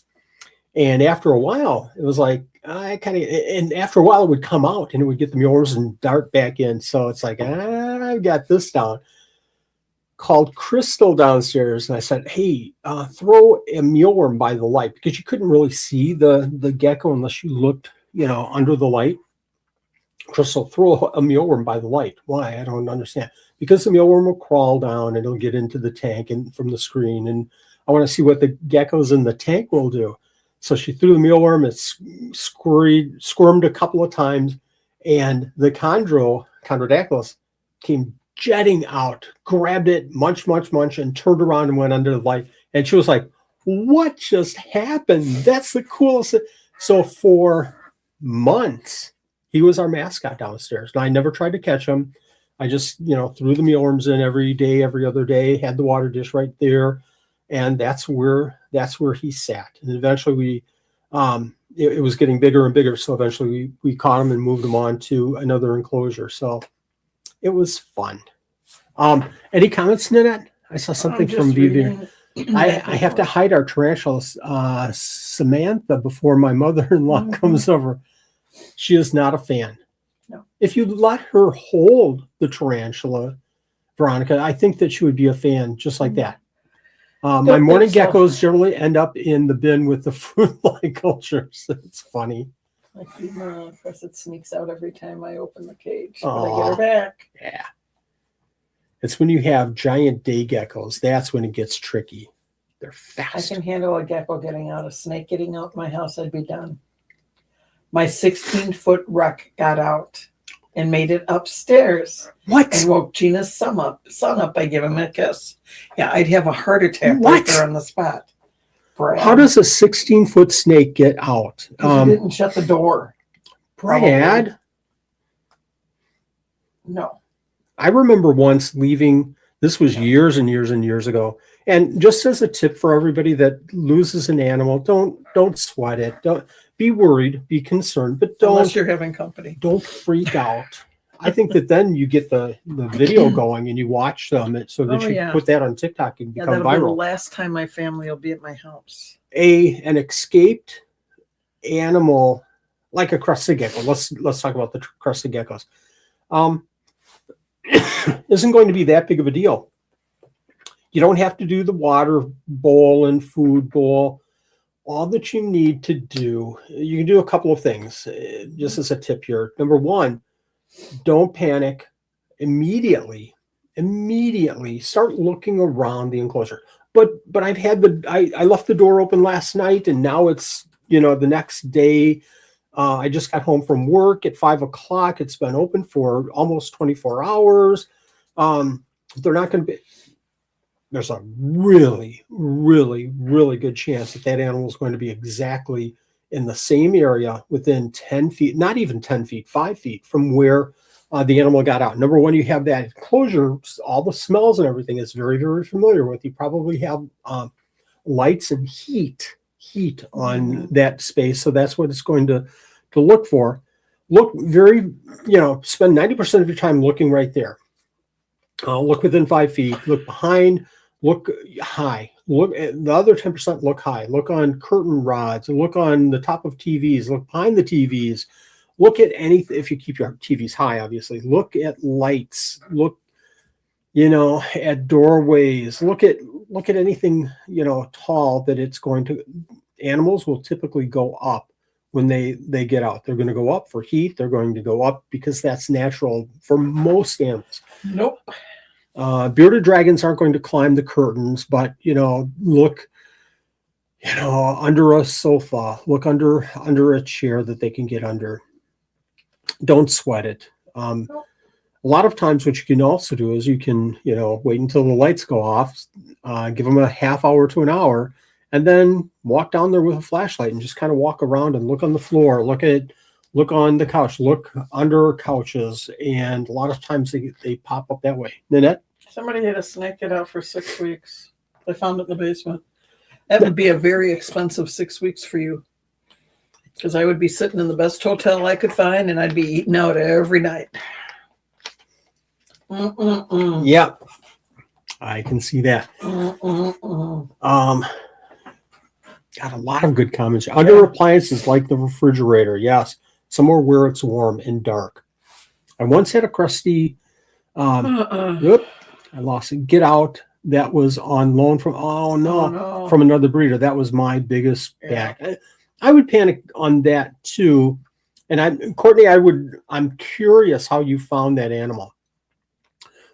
And after a while, it was like, I kind of, and after a while it would come out and it would get the mealworms and dart back in. So it's like, I've got this down. Called Crystal downstairs, and I said, hey, throw a mealworm by the light, because you couldn't really see the gecko unless you looked, under the light. Crystal, throw a mealworm by the light. Why? I don't understand. Because the mealworm will crawl down and it'll get into the tank and from the screen, and I want to see what the geckos in the tank will do. So she threw the mealworm. It squirmed a couple of times, and the chondrodactylus came jetting out, grabbed it, munch, and turned around and went under the light. And she was like, what just happened? That's the coolest. So for months, he was our mascot downstairs. And I never tried to catch him. I just, threw the mealworms in every day, every other day, had the water dish right there. And that's where he sat. And eventually it was getting bigger and bigger. So eventually we caught him and moved him on to another enclosure. So it was fun. Any comments, Nanette? I saw something from Vivian. I have to hide our tarantula, Samantha, before my mother-in-law comes over. She is not a fan. No. If you let her hold the tarantula, Veronica, I think that she would be a fan just like that. My morning geckos generally end up in the bin with the fruit-like cultures. It's funny. I feed her, of course, it sneaks out every time I open the cage. But I get her back. Yeah. It's when you have giant day geckos, that's when it gets tricky. They're fast. I can handle a gecko getting out, a snake getting out my house, I'd be done. My 16-foot ruck got out and made it upstairs. What? And woke Gina's son up by giving him a kiss. Yeah, I'd have a heart attack What? right there on the spot. Brad. How does a 16-foot snake get out? He didn't shut the door. Brad? No. I remember once leaving, this was years and years and years ago. And just as a tip for everybody that loses an animal, don't sweat it. Don't be worried, be concerned, but Unless you're having company. Don't freak out. I think that then you get the video going and you watch them so that you put that on TikTok and become that'll viral. be the last time my family will be at my house. An escaped animal like a crested gecko. Let's talk about the crested geckos. Isn't going to be that big of a deal. You don't have to do the water bowl and food bowl. All that you need to do, you can do a couple of things, just as a tip here. Number one, don't panic. Immediately start looking around the enclosure. But I've had I left the door open last night, and now it's the next day. I just got home from work at 5 o'clock. It's been open for almost 24 hours. They're not going to be. There's a really, really, really good chance that animal is going to be exactly in the same area within 10 feet, not even 10 feet, 5 feet from where the animal got out. Number one, you have that enclosure, all the smells and everything is very, very familiar with. You probably have lights and heat on that space. So that's what it's going to look for. Look very, spend 90% of your time looking right there. Look within 5 feet, look behind, look high, look at the other 10%, look high, look on curtain rods, look on the top of TVs, look behind the TVs, look at anything. If you keep your TVs high, obviously, look at lights, look, at doorways, look at anything, tall that it's going to. Animals will typically go up when they get out. They're going to go up for heat. They're going to go up because that's natural for most animals. Nope. Bearded dragons aren't going to climb the curtains, but look, under a sofa, look under a chair that they can get under. Don't sweat it. Nope. A lot of times what you can also do is you can, wait until the lights go off, give them a half hour to an hour, and then walk down there with a flashlight and just kind of walk around and look on the floor, look on the couch, look under couches, and a lot of times they pop up that way. Nanette? Somebody had a snake get out for 6 weeks. They found it in the basement. That would be a very expensive 6 weeks for you. Because I would be sitting in the best hotel I could find, and I'd be eating out every night. Yep. I can see that. Got a lot of good comments. Under appliances like the refrigerator. Yes. Somewhere where it's warm and dark. I once had a crusty, whoop, I lost it. Get out. That was on loan from, from another breeder. That was my biggest back. I would panic on that too. And Courtney, I'm curious how you found that animal.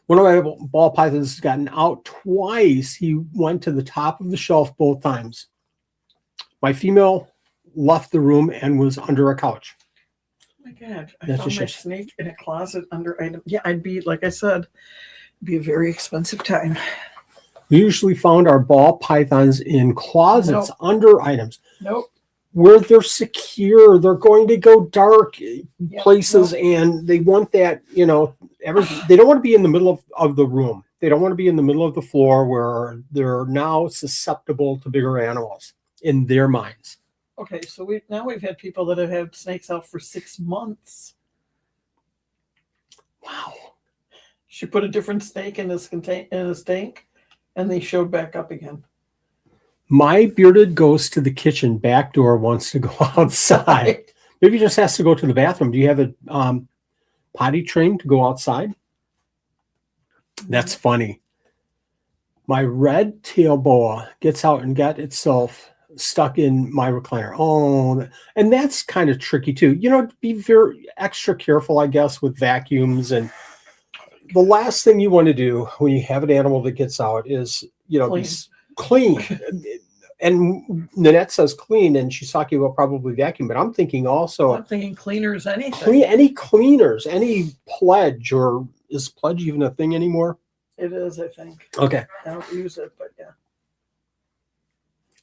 One of my ball pythons has gotten out twice. He went to the top of the shelf both times. My female left the room and was under a couch. Oh my God. I found my snake in a closet under item. Yeah, I'd be, like I said, it'd be a very expensive time. We usually found our ball pythons in closets under items. Nope. Where they're secure, they're going to go dark places, and they want that, they don't want to be in the middle of the room. They don't want to be in the middle of the floor where they're now susceptible to bigger animals in their minds. Okay, so we've had people that have had snakes out for 6 months. Wow. She put a different snake in his tank, and they showed back up again. My bearded goes to the kitchen back door, wants to go outside. Maybe just has to go to the bathroom. Do you have a potty trained to go outside? That's funny. My red tail boa gets out and got itself stuck in my recliner. Oh, and that's kind of tricky too. Be very extra careful, I guess, with vacuums. And the last thing you want to do when you have an animal that gets out is, clean. And Nanette says clean, and she's talking about probably vacuum, but I'm thinking cleaners, anything. Any cleaners, any Pledge, or is Pledge even a thing anymore? It is, I think. Okay. I don't use it, but yeah.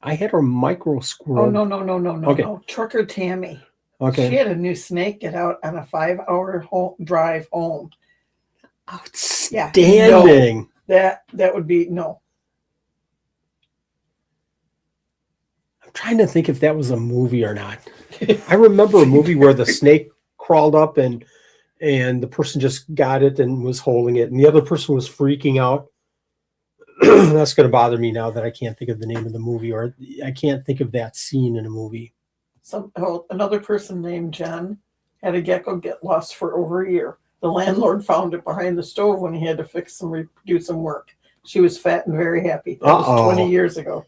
I had her micro squirrel. Oh, no. Okay. No. Trucker Tammy. Okay. She had a new snake get out on a 5-hour drive home. Outstanding. Yeah, that would be no. I'm trying to think if that was a movie or not. I remember a movie where the snake crawled up and the person just got it and was holding it, and the other person was freaking out. That's going to bother me now that I can't think of the name of the movie, or I can't think of that scene in a movie. Another person named Jen had a gecko get lost for over a year. The landlord found it behind the stove when he had to do some work. She was fat and very happy. That was 20 years ago.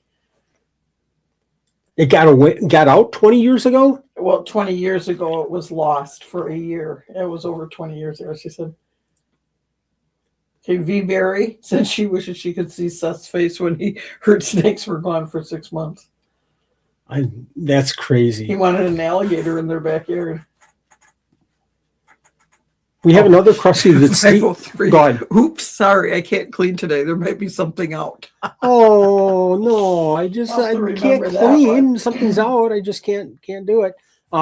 It got out 20 years ago? Well, 20 years ago, it was lost for a year. It was over 20 years ago, she said. Okay, V. Berry said she wishes she could see Seth's face when he heard snakes were gone for 6 months. That's crazy. He wanted an alligator in their backyard. We have another crusty that's Go ahead. Oops, sorry, I can't clean today. There might be something out. Oh no, I can't clean. Something's out. I just can't do it.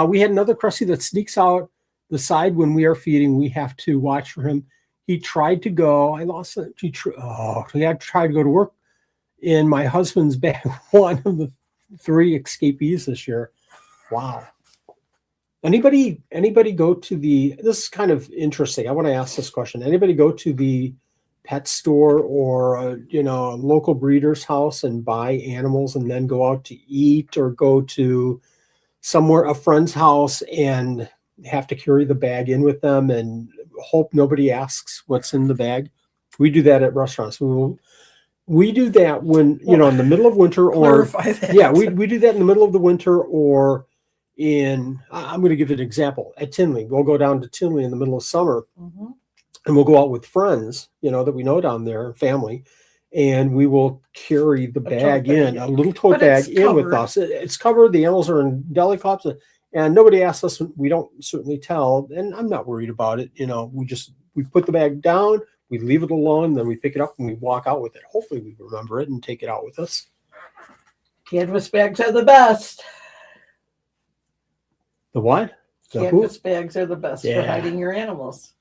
We had another crusty that sneaks out the side when we are feeding. We have to watch for him. He tried to go. I lost it. He tried to go to work in my husband's bag. One of the 3 escapees this year. Wow. Anybody go to this is kind of interesting. I want to ask this question. Anybody go to the pet store or a local breeder's house and buy animals and then go out to eat, or go to a friend's house and have to carry the bag in with them and hope nobody asks what's in the bag? We do that at restaurants. We do that when, in the middle of winter, or we do that in the middle of the winter, or I'm going to give it an example. At Tinley, we'll go down to Tinley in the middle of summer, and we'll go out with friends, that we know down there, family, and we will carry the bag in, a little tote bag in with us. It's covered. The animals are in deli cups, and nobody asks us. We don't certainly tell, and I'm not worried about it. We put the bag down, we leave it alone, then we pick it up and we walk out with it. Hopefully we remember it and take it out with us. Canvas bags are the best. The what? Canvas bags are the best for hiding your animals.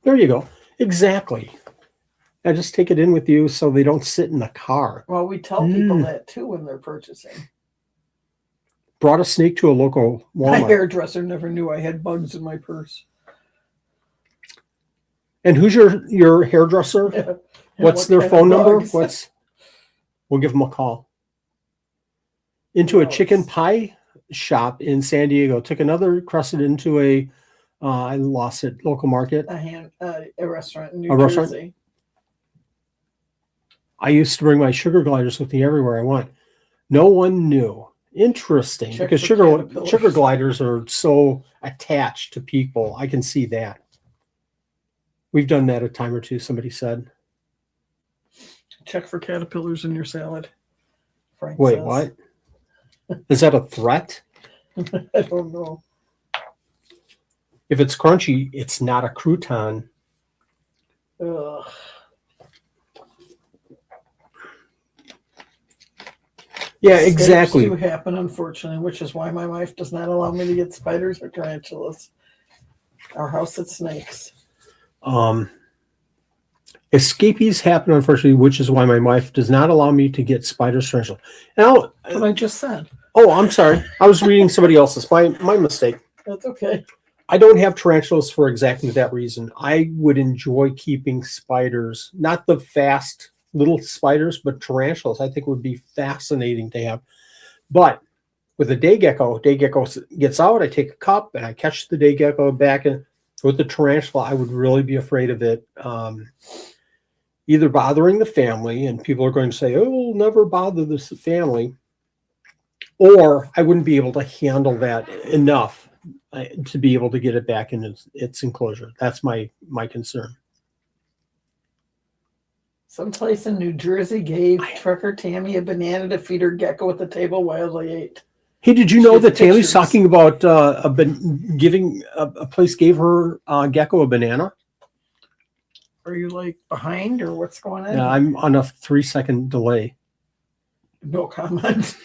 There you go. Exactly. Now just take it in with you so they don't sit in the car. Well, we tell people that too when they're purchasing. Brought a snake to a local Walmart. My hairdresser never knew I had bugs in my purse. And who's your hairdresser? What's their phone number? We'll give them a call. Into a Gross. chicken pie shop in San Diego. Took another crescent into a, I lost it, local market. A restaurant in New A restaurant? Jersey. I used to bring my sugar gliders with me everywhere I went. No one knew. Interesting, Check because for caterpillars. sugar gliders are so attached to people. I can see that. We've done that a time or two, somebody said. Check for caterpillars in your salad. Frank Wait, says. what? Is that a threat? I don't know. If it's crunchy, it's not a crouton. Ugh. Yeah, Escapes exactly. do happen, unfortunately, which is why my wife does not allow me to get spiders or tarantulas. Our house had snakes. Escapees happen, unfortunately, which is why my wife does not allow me to get spiders, tarantulas. Now, What I just said. oh, I'm sorry. I was reading somebody else's. My mistake. That's okay. I don't have tarantulas for exactly that reason. I would enjoy keeping spiders, not the fast little spiders, but tarantulas. I think would be fascinating to have. But with a day gecko gets out, I take a cup and I catch the day gecko back. And with the tarantula, I would really be afraid of it either bothering the family, and people are going to say, oh, we'll never bother this family, or I wouldn't be able to handle that enough to be able to get it back in its enclosure. That's my concern. Someplace in New Jersey gave trucker Tammy a banana to feed her gecko at the table while they ate. Hey, did you know She has that Tammy's pictures. talking about giving a place gave her gecko a banana? Are you like behind or what's going on? Yeah, I'm on a 3-second delay. No comment.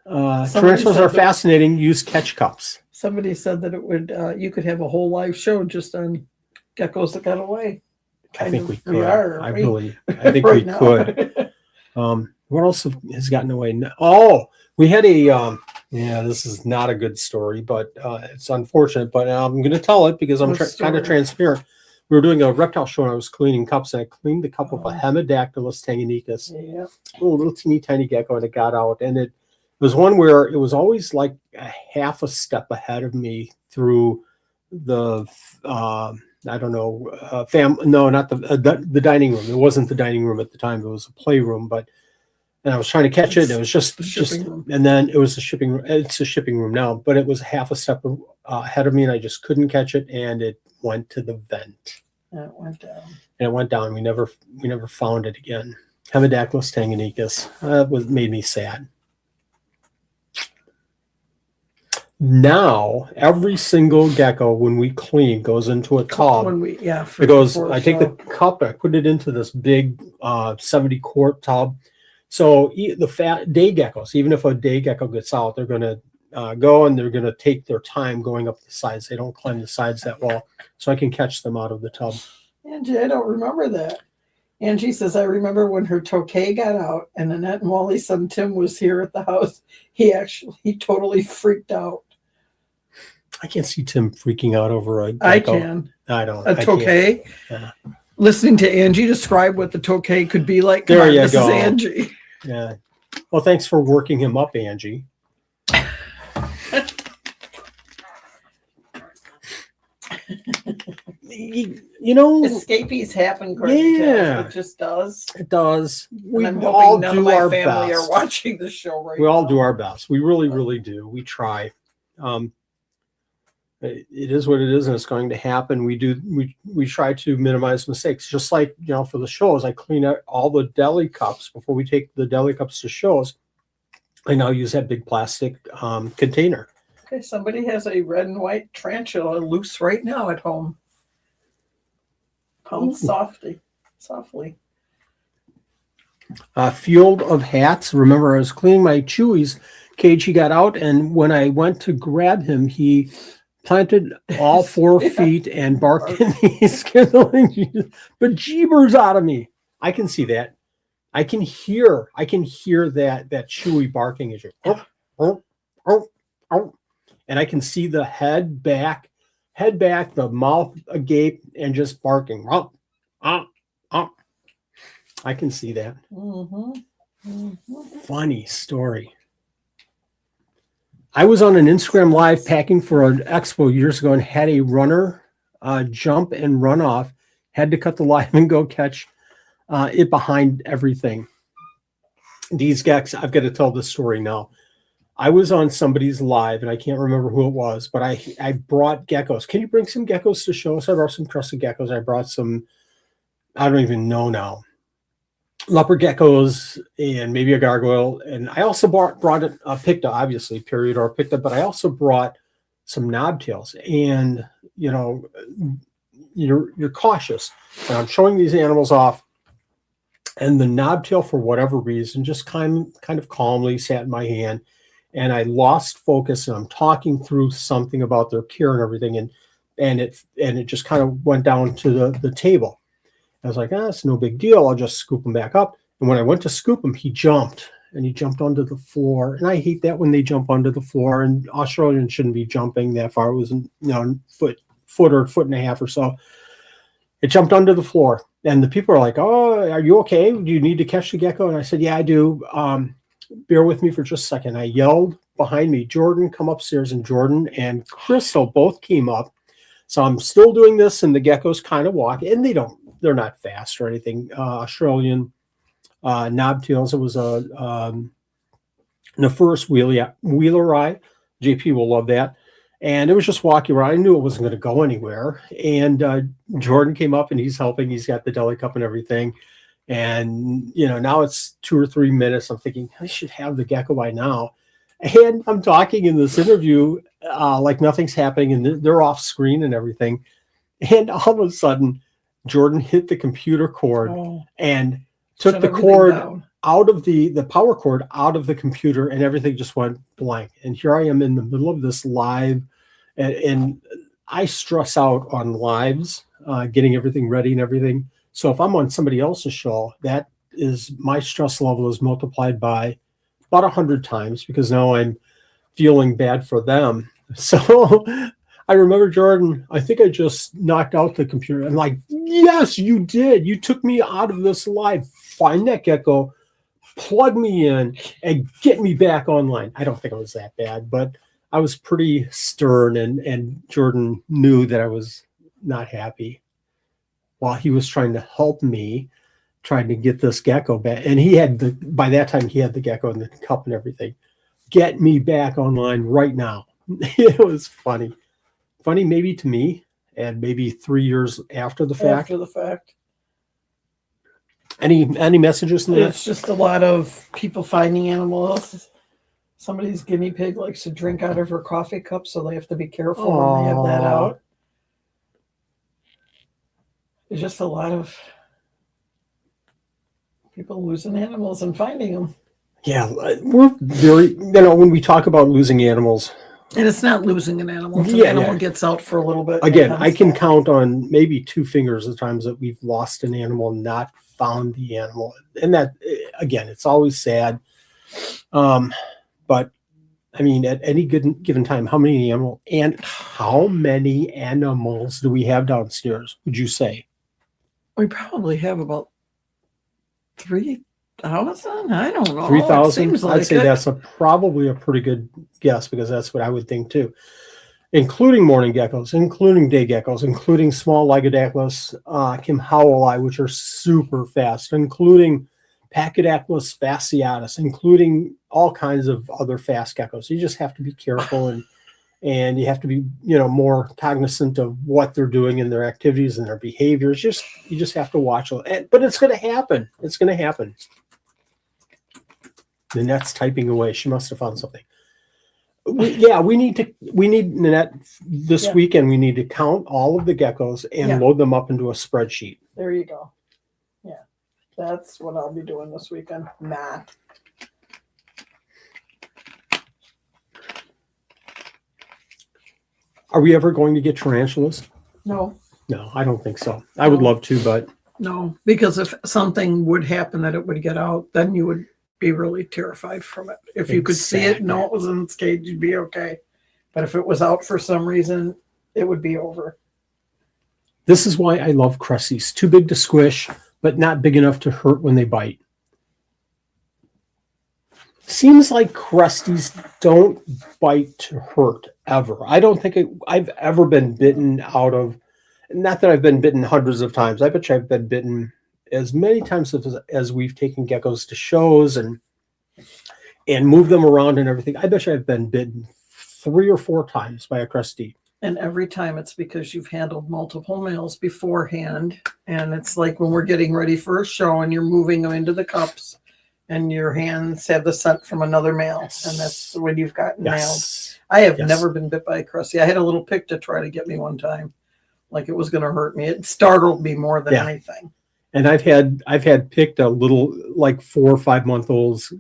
Tarantulas said are that- fascinating. Use catch cups. Somebody said that it would. You could have a whole live show just on geckos that got away. I think we could. I think right we now. could. What else has gotten away? Oh, we had a. This is not a good story, but it's unfortunate. But I'm going to tell it because I'm What kind of story? transparent. We were doing a reptile show and I was cleaning cups, and I cleaned the cup of a Hemidactylus tanganicus, Yeah. little teeny tiny gecko, and it got out. And it was one where it was always like a half a step ahead of me through the I don't know, no, not the dining room. It wasn't the dining room at the time. It was a playroom, and I was trying to catch it. And it was just, room. and then it was a shipping room. It's a shipping room now, but it was half a step ahead of me, and I just couldn't catch it. And it went to the vent. And it went down. And it went down. We never found it again. Hemidactylus tanganicus. Made me sad. Now, every single gecko, when we clean, goes into a tub. It goes, I take the cup, I put it into this big 70-quart tub. So the fat day geckos, even if a day gecko gets out, they're going to go and they're going to take their time going up the sides. They don't climb the sides that well. So I can catch them out of the tub. Angie, I don't remember that. Angie says, I remember when her tokay got out and Annette and Wally's son Tim was here at the house. He totally freaked out. I can't see Tim freaking out over a gecko. I can. I don't. A tokay. Yeah. Listening to Angie describe what the tokay could be like. There you this go. is Angie. Yeah. Well, thanks for working him up, Angie. You know, Escapees happen, Courtney. Yeah. It just does. it does. We And I'm all hoping none of do my our family best. are watching the show right We all now. do our best. We really, really do. We try. It is what it is, and it's going to happen. We try to minimize mistakes. Just like, for the shows, I clean out all the deli cups before we take the deli cups to shows. I now use that big plastic container. Okay, somebody has a red and white tarantula loose right now at home. Pound softly. Field of hats. Remember, I was cleaning my Chewy's cage. He got out, and when I went to grab him, he planted all 4 feet and barked in the skin. But jeebers out of me. I can see that. I can hear that Chewy barking as you. And I can see the head back, the mouth agape, and just barking. I can see that. Mm-hmm. Funny story. I was on an Instagram live packing for an expo years ago and had a runner jump and run off. Had to cut the live and go catch it behind everything. These geckos, I've got to tell this story now. I was on somebody's live, and I can't remember who it was, but I brought geckos. Can you bring some geckos to show us? I brought some crested geckos. I brought some, I don't even know now, leopard geckos and maybe a gargoyle. And I also brought a picta, obviously, period or picta, but I also brought some knobtails. And, you know, you're cautious. And I'm showing these animals off. And the knobtail, for whatever reason, just kind of calmly sat in my hand. And I lost focus, and I'm talking through something about their care and everything, and it just kind of went down to the table. I was like, it's no big deal. I'll just scoop him back up. And when I went to scoop him, he jumped onto the floor. And I hate that when they jump onto the floor. And Australians shouldn't be jumping that far. It was, foot or foot and a half or so. It jumped onto the floor, and the people are like, "Oh, are you okay? Do you need to catch the gecko?" And I said, "Yeah, I do. Bear with me for just a second." I yelled behind me, "Jordan, come upstairs." And Jordan and Crystal both came up. So I'm still doing this, and the geckos kind of walk, and they're not fast or anything. Australian knobtails. It was the first wheeler eye. JP will love that. And it was just walking around. I knew it wasn't going to go anywhere. And Jordan came up, and he's helping. He's got the deli cup and everything. And, now it's 2 or 3 minutes. I'm thinking, I should have the gecko by now. And I'm talking in this interview like nothing's happening, and they're off screen and everything. And all of a sudden, Jordan hit the computer cord and took the cord out of the power cord out of the computer, and everything just went blank. And here I am in the middle of this live, and I stress out on lives, getting everything ready and everything. So if I'm on somebody else's show, that is, my stress level is multiplied by about 100 times, because now I'm feeling bad for them. So I remember, Jordan, I think I just knocked out the computer. I'm like, yes, you did. You took me out of this live. Find that gecko, plug me in, and get me back online. I don't think it was that bad, but I was pretty stern, and Jordan knew that I was not happy while he was trying to help me, trying to get this gecko back. And by that time, he had the gecko in the cup and everything. Get me back online right now. It was funny. Funny maybe to me, and maybe 3 years after the fact. After the fact. Any messages in that? It's just a lot of people finding animals. Somebody's guinea pig likes to drink out of her coffee cup, so they have to be careful when they have that out. There's just a lot of people losing animals and finding them. Yeah, we're very, when we talk about losing animals. And it's not losing an animal. If an animal gets out for a little bit. Again, I can count on maybe 2 fingers the times that we've lost an animal and not found the animal. And that, again, it's always sad. But I mean, at any given time, how many animals do we have downstairs, would you say? We probably have about 3,000. I don't know. 3,000? I'd say that's probably a pretty good guess, because that's what I would think too. Including morning geckos, including day geckos, including small Lygodactylus kimhowelli, which are super fast, including Pachydaculus fasciatus, including all kinds of other fast geckos. You just have to be careful, and you have to be, more cognizant of what they're doing in their activities and their behaviors. You just have to watch it. But it's going to happen. It's going to happen. Nanette's typing away. She must have found something. We need Nanette this weekend. We need to count all of the geckos and load them up into a spreadsheet. There you go. Yeah, that's what I'll be doing this weekend. Matt. Are we ever going to get tarantulas? No. No, I don't think so. I would love to, but no, because if something would happen that it would get out, then you would be really terrified from it. If you could see it, know it was in its cage, you'd be okay. But if it was out for some reason, it would be over. This is why I love Cresties. Too big to squish, but not big enough to hurt when they bite. Seems like Crusties don't bite to hurt ever. I don't think I've ever been bitten out of, not that I've been bitten hundreds of times. I bet you I've been bitten as many times as we've taken geckos to shows and moved them around and everything. I bet you I've been bitten 3 or 4 times by a Crusty. And every time it's because you've handled multiple males beforehand. And it's like when we're getting ready for a show and you're moving them into the cups and your hands have the scent from another male. Yes. And that's when you've gotten nailed. Yes. I have Yes. never been bit by a Crusty. I had a little pick to try to get me one time. Like it was going to hurt me. It startled me more than anything. And I've had picked a little, like 4 or 5 month olds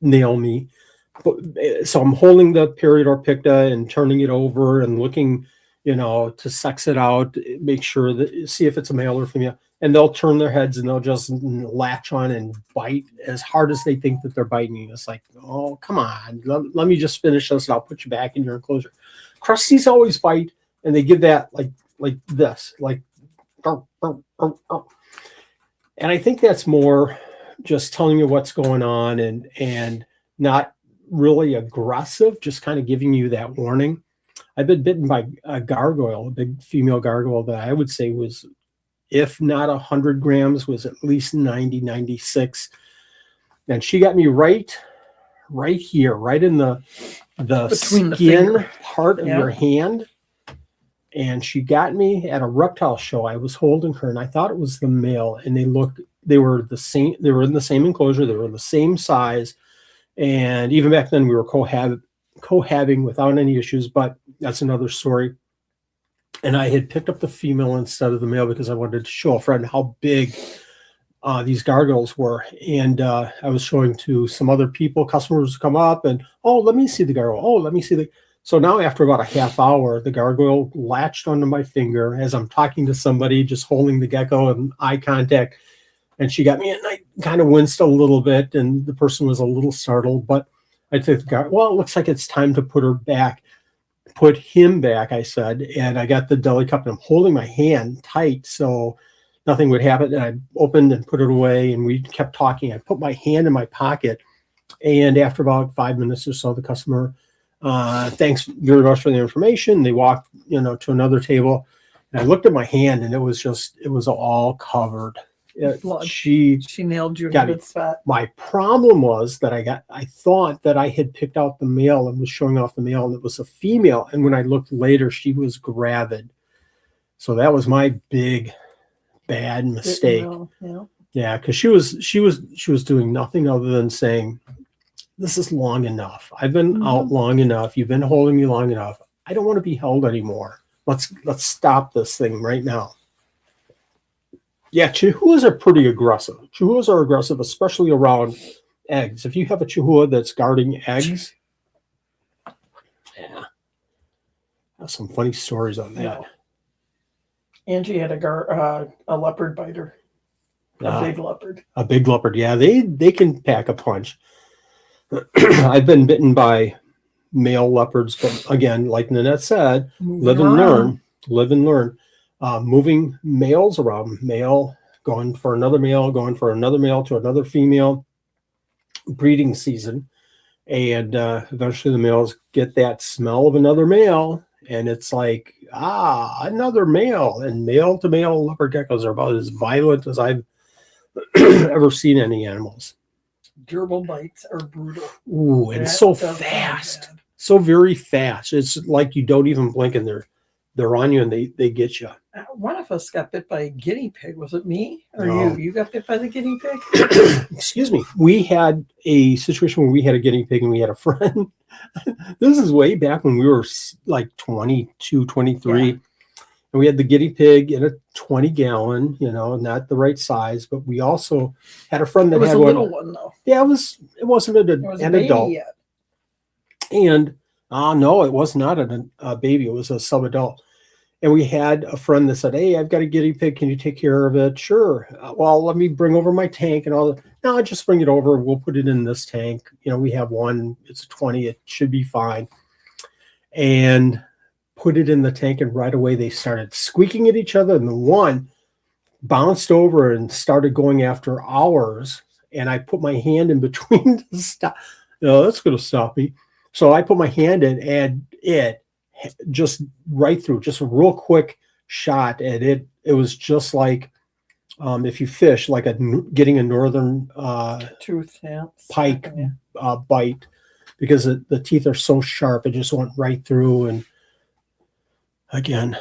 nail me. So I'm holding the Peridor picta and turning it over and looking, to sex it out, make sure that, see if it's a male or female. And they'll turn their heads and they'll just latch on and bite as hard as they think that they're biting. It's like, oh, come on, let me just finish this and I'll put you back in your enclosure. Crusties always bite, and they give that like this, like, oh, oh, oh, oh. And I think that's more just telling you what's going on and not really aggressive, just kind of giving you that warning. I've been bitten by a gargoyle, a big female gargoyle that I would say was, if not 100 grams, was at least 90, 96. And she got me right here, right in the Between skin part of Yeah. your hand. And she got me at a reptile show. I was holding her and I thought it was the male, and they were the same. They were in the same enclosure. They were the same size. And even back then we were cohabiting without any issues, but that's another story. And I had picked up the female instead of the male because I wanted to show a friend how big these gargoyles were. And I was showing to some other people, customers come up and, oh, let me see the gargoyle. Oh, let me see the. So now after about a half hour, the gargoyle latched onto my finger as I'm talking to somebody, just holding the gecko and eye contact. And she got me, and I kind of winced a little bit, and the person was a little startled. But I took the guy, well, it looks like it's time to put him back, I said. And I got the deli cup, and I'm holding my hand tight so nothing would happen. And I opened and put it away, and we kept talking. I put my hand in my pocket, and after about 5 minutes or so, the customer, thanks very much for the information. They walked, to another table, and I looked at my hand, and it was all covered. Blood. She nailed you in got a me. good spot. My problem was that I thought that I had picked out the male and was showing off the male, and it was a female. And when I looked later, she was gravid. So that was my big bad mistake. Yeah, because she was doing nothing other than saying, this is long enough. I've been out long enough. You've been holding me long enough. I don't want to be held anymore. Let's stop this thing right now. Yeah, Chihuahuas are pretty aggressive. Chihuahuas are aggressive, especially around eggs. If you have a Chihuahua that's guarding eggs, yeah, I have some funny stories on that. Yeah. Angie had a leopard biter, a big leopard. A big leopard, yeah, they can pack a punch. I've been bitten by male leopards, but again, like Nanette said, live and learn. Moving males around, male going for another male to another female, breeding season, and eventually the males get that smell of another male, and it's like, another male. And male to male leopard geckos are about as violent as I've ever seen any animals. Gerbil bites are brutal. Ooh, and so fast, so very fast. It's like you don't even blink, and they're on you, and they get you. One of us got bit by a guinea pig. Was it me or No. you? You got bit by the guinea pig? Excuse me. We had a situation where we had a guinea pig, and we had a friend. This is way back when we were like 22, 23. Yeah. And we had the guinea pig in a 20-gallon, not the right size, but we also had a friend that had one. It was a little one, though. Yeah, it wasn't an adult yet. And no, it was not a baby. It was a sub-adult. And we had a friend that said, hey, I've got a guinea pig. Can you take care of it? Sure. Well, let me bring over my tank and all that. No, just bring it over. We'll put it in this tank. We have one. It's a 20. It should be fine. And put it in the tank, and right away they started squeaking at each other. And the one bounced over and started going after ours. And I put my hand in between to stop. No, that's going to stop me. So I put my hand in, and it just right through, just a real quick shot. And it was just like, if you fish, like getting a northern Tooth, yeah. pike Yeah. bite, because the teeth are so sharp. It just went right through, and again,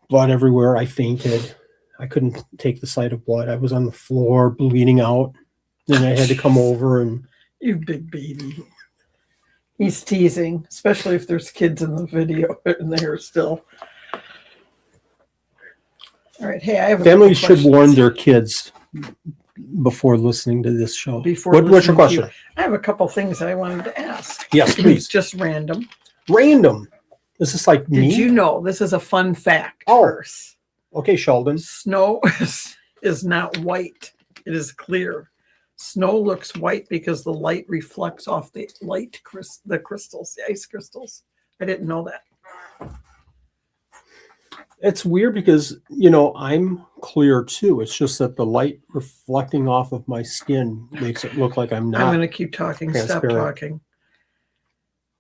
blood everywhere. I fainted. I couldn't take the sight of blood. I was on the floor bleeding out. Then I had to come over and... You big baby. He's teasing, especially if there's kids in the video and they're still. All right. Hey, I have a Families couple should questions. warn their kids before listening to this show. Before What's your listening to you. question? I have a couple things I wanted to ask. Yes, please. Just random. Random. Is this like me? Did you know, this is a fun fact Oh. first. Okay, Sheldon. Snow is not white. It is clear. Snow looks white because the light reflects off the crystals, the ice crystals. I didn't know that. It's weird because, I'm clear too. It's just that the light reflecting off of my skin makes it look like I'm I'm not. going to keep talking. Stop transparent. talking.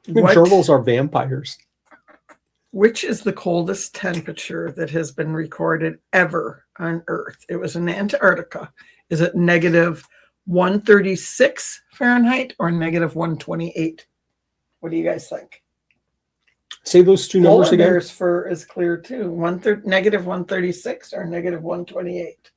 Gerbils are vampires. Which is the coldest temperature that has been recorded ever on Earth? It was in Antarctica. Is it negative 136 Fahrenheit or negative 128? What do you guys think? Say those two numbers Polar again. bear's fur is clear too. Negative 136 or negative 128?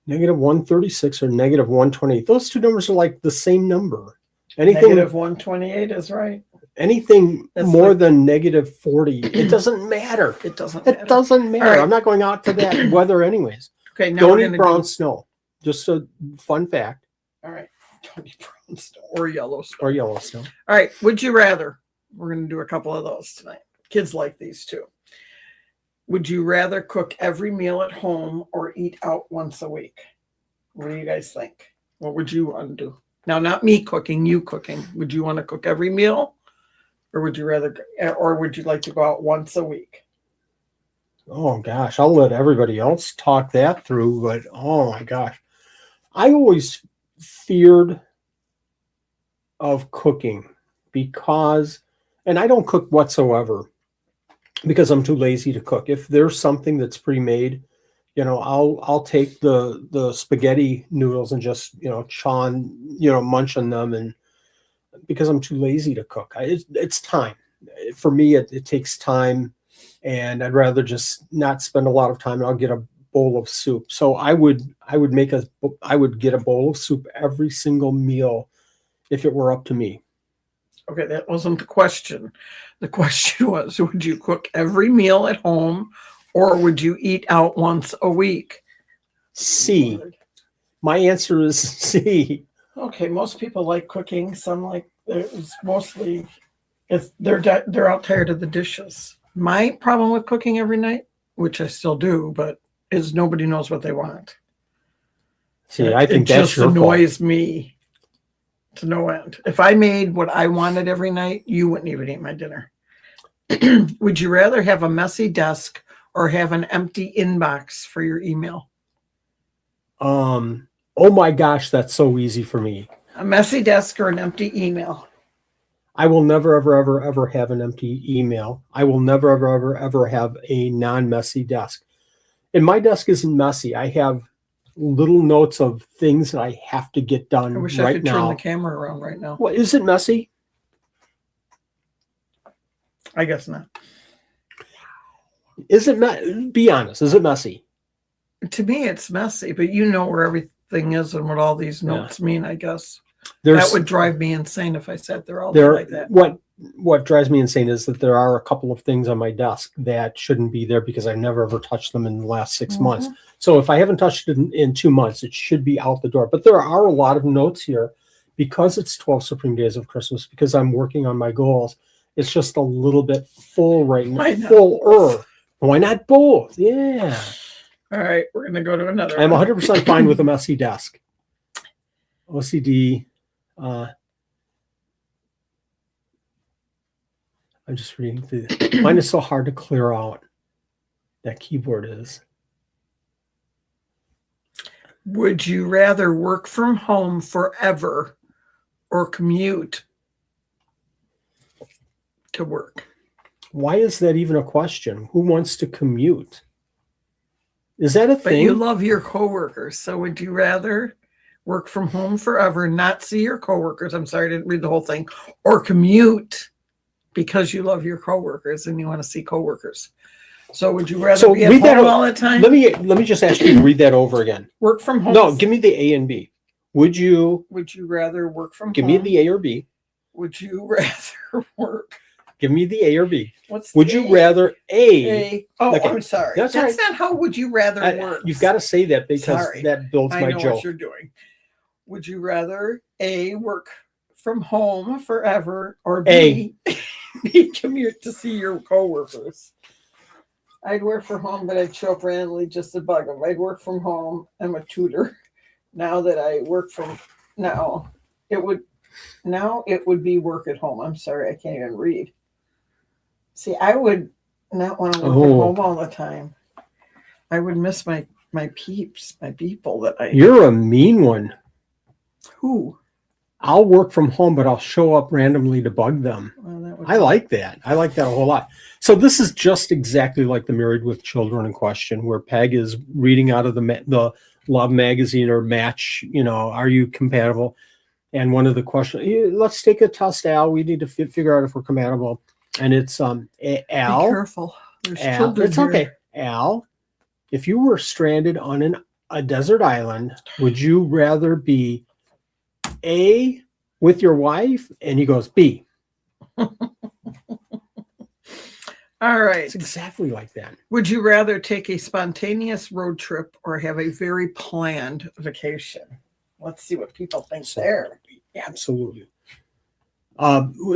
Negative 136 or negative 128. Those two numbers are like the same number. Anything Negative 128 is right. anything That's more like- than negative 40, it doesn't matter. It doesn't matter. It doesn't matter. All right. I'm not going out to that weather anyways. Okay, now Don't we're eat going to brown do. snow. Just a fun fact. All right. Don't eat brown snow or yellow snow. Or yellow snow. All right. Would you rather? We're going to do a couple of those tonight. Kids like these too. Would you rather cook every meal at home or eat out once a week? What do you guys think? What would you want to do? Now, not me cooking, you cooking. Would you want to cook every meal? Or would you like to go out once a week? Oh gosh, I'll let everybody else talk that through, but oh my gosh. I always feared of cooking because, and I don't cook whatsoever because I'm too lazy to cook. If there's something that's pre-made, I'll take the spaghetti noodles and just, munch on them, and because I'm too lazy to cook. It's time. For me, it takes time, and I'd rather just not spend a lot of time, and I'll get a bowl of soup. So I would get a bowl of soup every single meal if it were up to me. Okay, that wasn't the question. The question was, would you cook every meal at home or would you eat out once a week? C. My answer is C. Okay, most people like cooking. Some like it's mostly they're out tired of the dishes. My problem with cooking every night, which I still do, but is nobody knows what they want. See, I think it that's just your annoys me to no end. If I made what I wanted every night, you wouldn't even eat my dinner. Would you rather have a messy desk or have an empty inbox for your email? Oh my gosh, that's so easy for me. A messy desk or an empty email? I will never, ever, ever, ever have an empty email. I will never, ever, ever, ever have a non-messy desk. And my desk isn't messy. I have little notes of things that I have to get done I wish right I could turn now. the camera around right now. Well, is it messy? I guess not. Is it? Be honest. Is it messy? To me, it's messy, but you know where everything is and what all these notes mean, I guess. That would drive me insane if I sat there all day like that. What drives me insane is that there are a couple of things on my desk that shouldn't be there because I never ever touched them in the last 6 months. So if I haven't touched it in 2 months, it should be out the door. But there are a lot of notes here because it's 12 Supreme Days of Christmas, because I'm working on my goals. It's just a little bit full right now. Why not Fuller. Why not both? Yeah. All right, we're going to go to another I'm one. 100% fine with a messy desk. OCD. I'm just reading through this. Mine is so hard to clear out. That keyboard is. Would you rather work from home forever or commute to work? Why is that even a question? Who wants to commute? Is that a But thing? you love your coworkers. So would you rather work from home forever, not see your coworkers? I'm sorry, I didn't read the whole thing. Or commute because you love your coworkers and you want to see coworkers. So would you rather be at read that home all the time? Let me just ask you to read that over again. Work from home. No, give me the A and B. Would you rather work from give home? me the A or B? Would you rather work? Give me the A or B. What's Would the you A? rather A? A. Oh, Okay. I'm sorry. That's That's all right. not how would you rather work. You've got to say that because Sorry. that builds I my know joke. what you're doing. Would you rather A, work from home forever, or B, B, commute to see your coworkers? I'd work from home, but I'd show up randomly just to bug them. I'd work from home. I'm a tutor. Now that I work from it would be work at home. I'm sorry, I can't even read. See, I would not want to work at home all the time. I would miss my peeps, my people that I. You're a mean one. Who? I'll work from home, but I'll show up randomly to bug them. Well, that would I like that. I like that a whole lot. So this is just exactly like the Married with Children in question, where Peg is reading out of the Love magazine or Match. You know, are you compatible? And one of the questions, let's take a test, Al. We need to figure out if we're compatible. And it's Al. Be careful. There's Al, children it's here. okay. Al, if you were stranded on a desert island, would you rather be A, with your wife? And he goes, B. All right. It's exactly like that. Would you rather take a spontaneous road trip or have a very planned vacation? Let's see what people think there. Absolutely.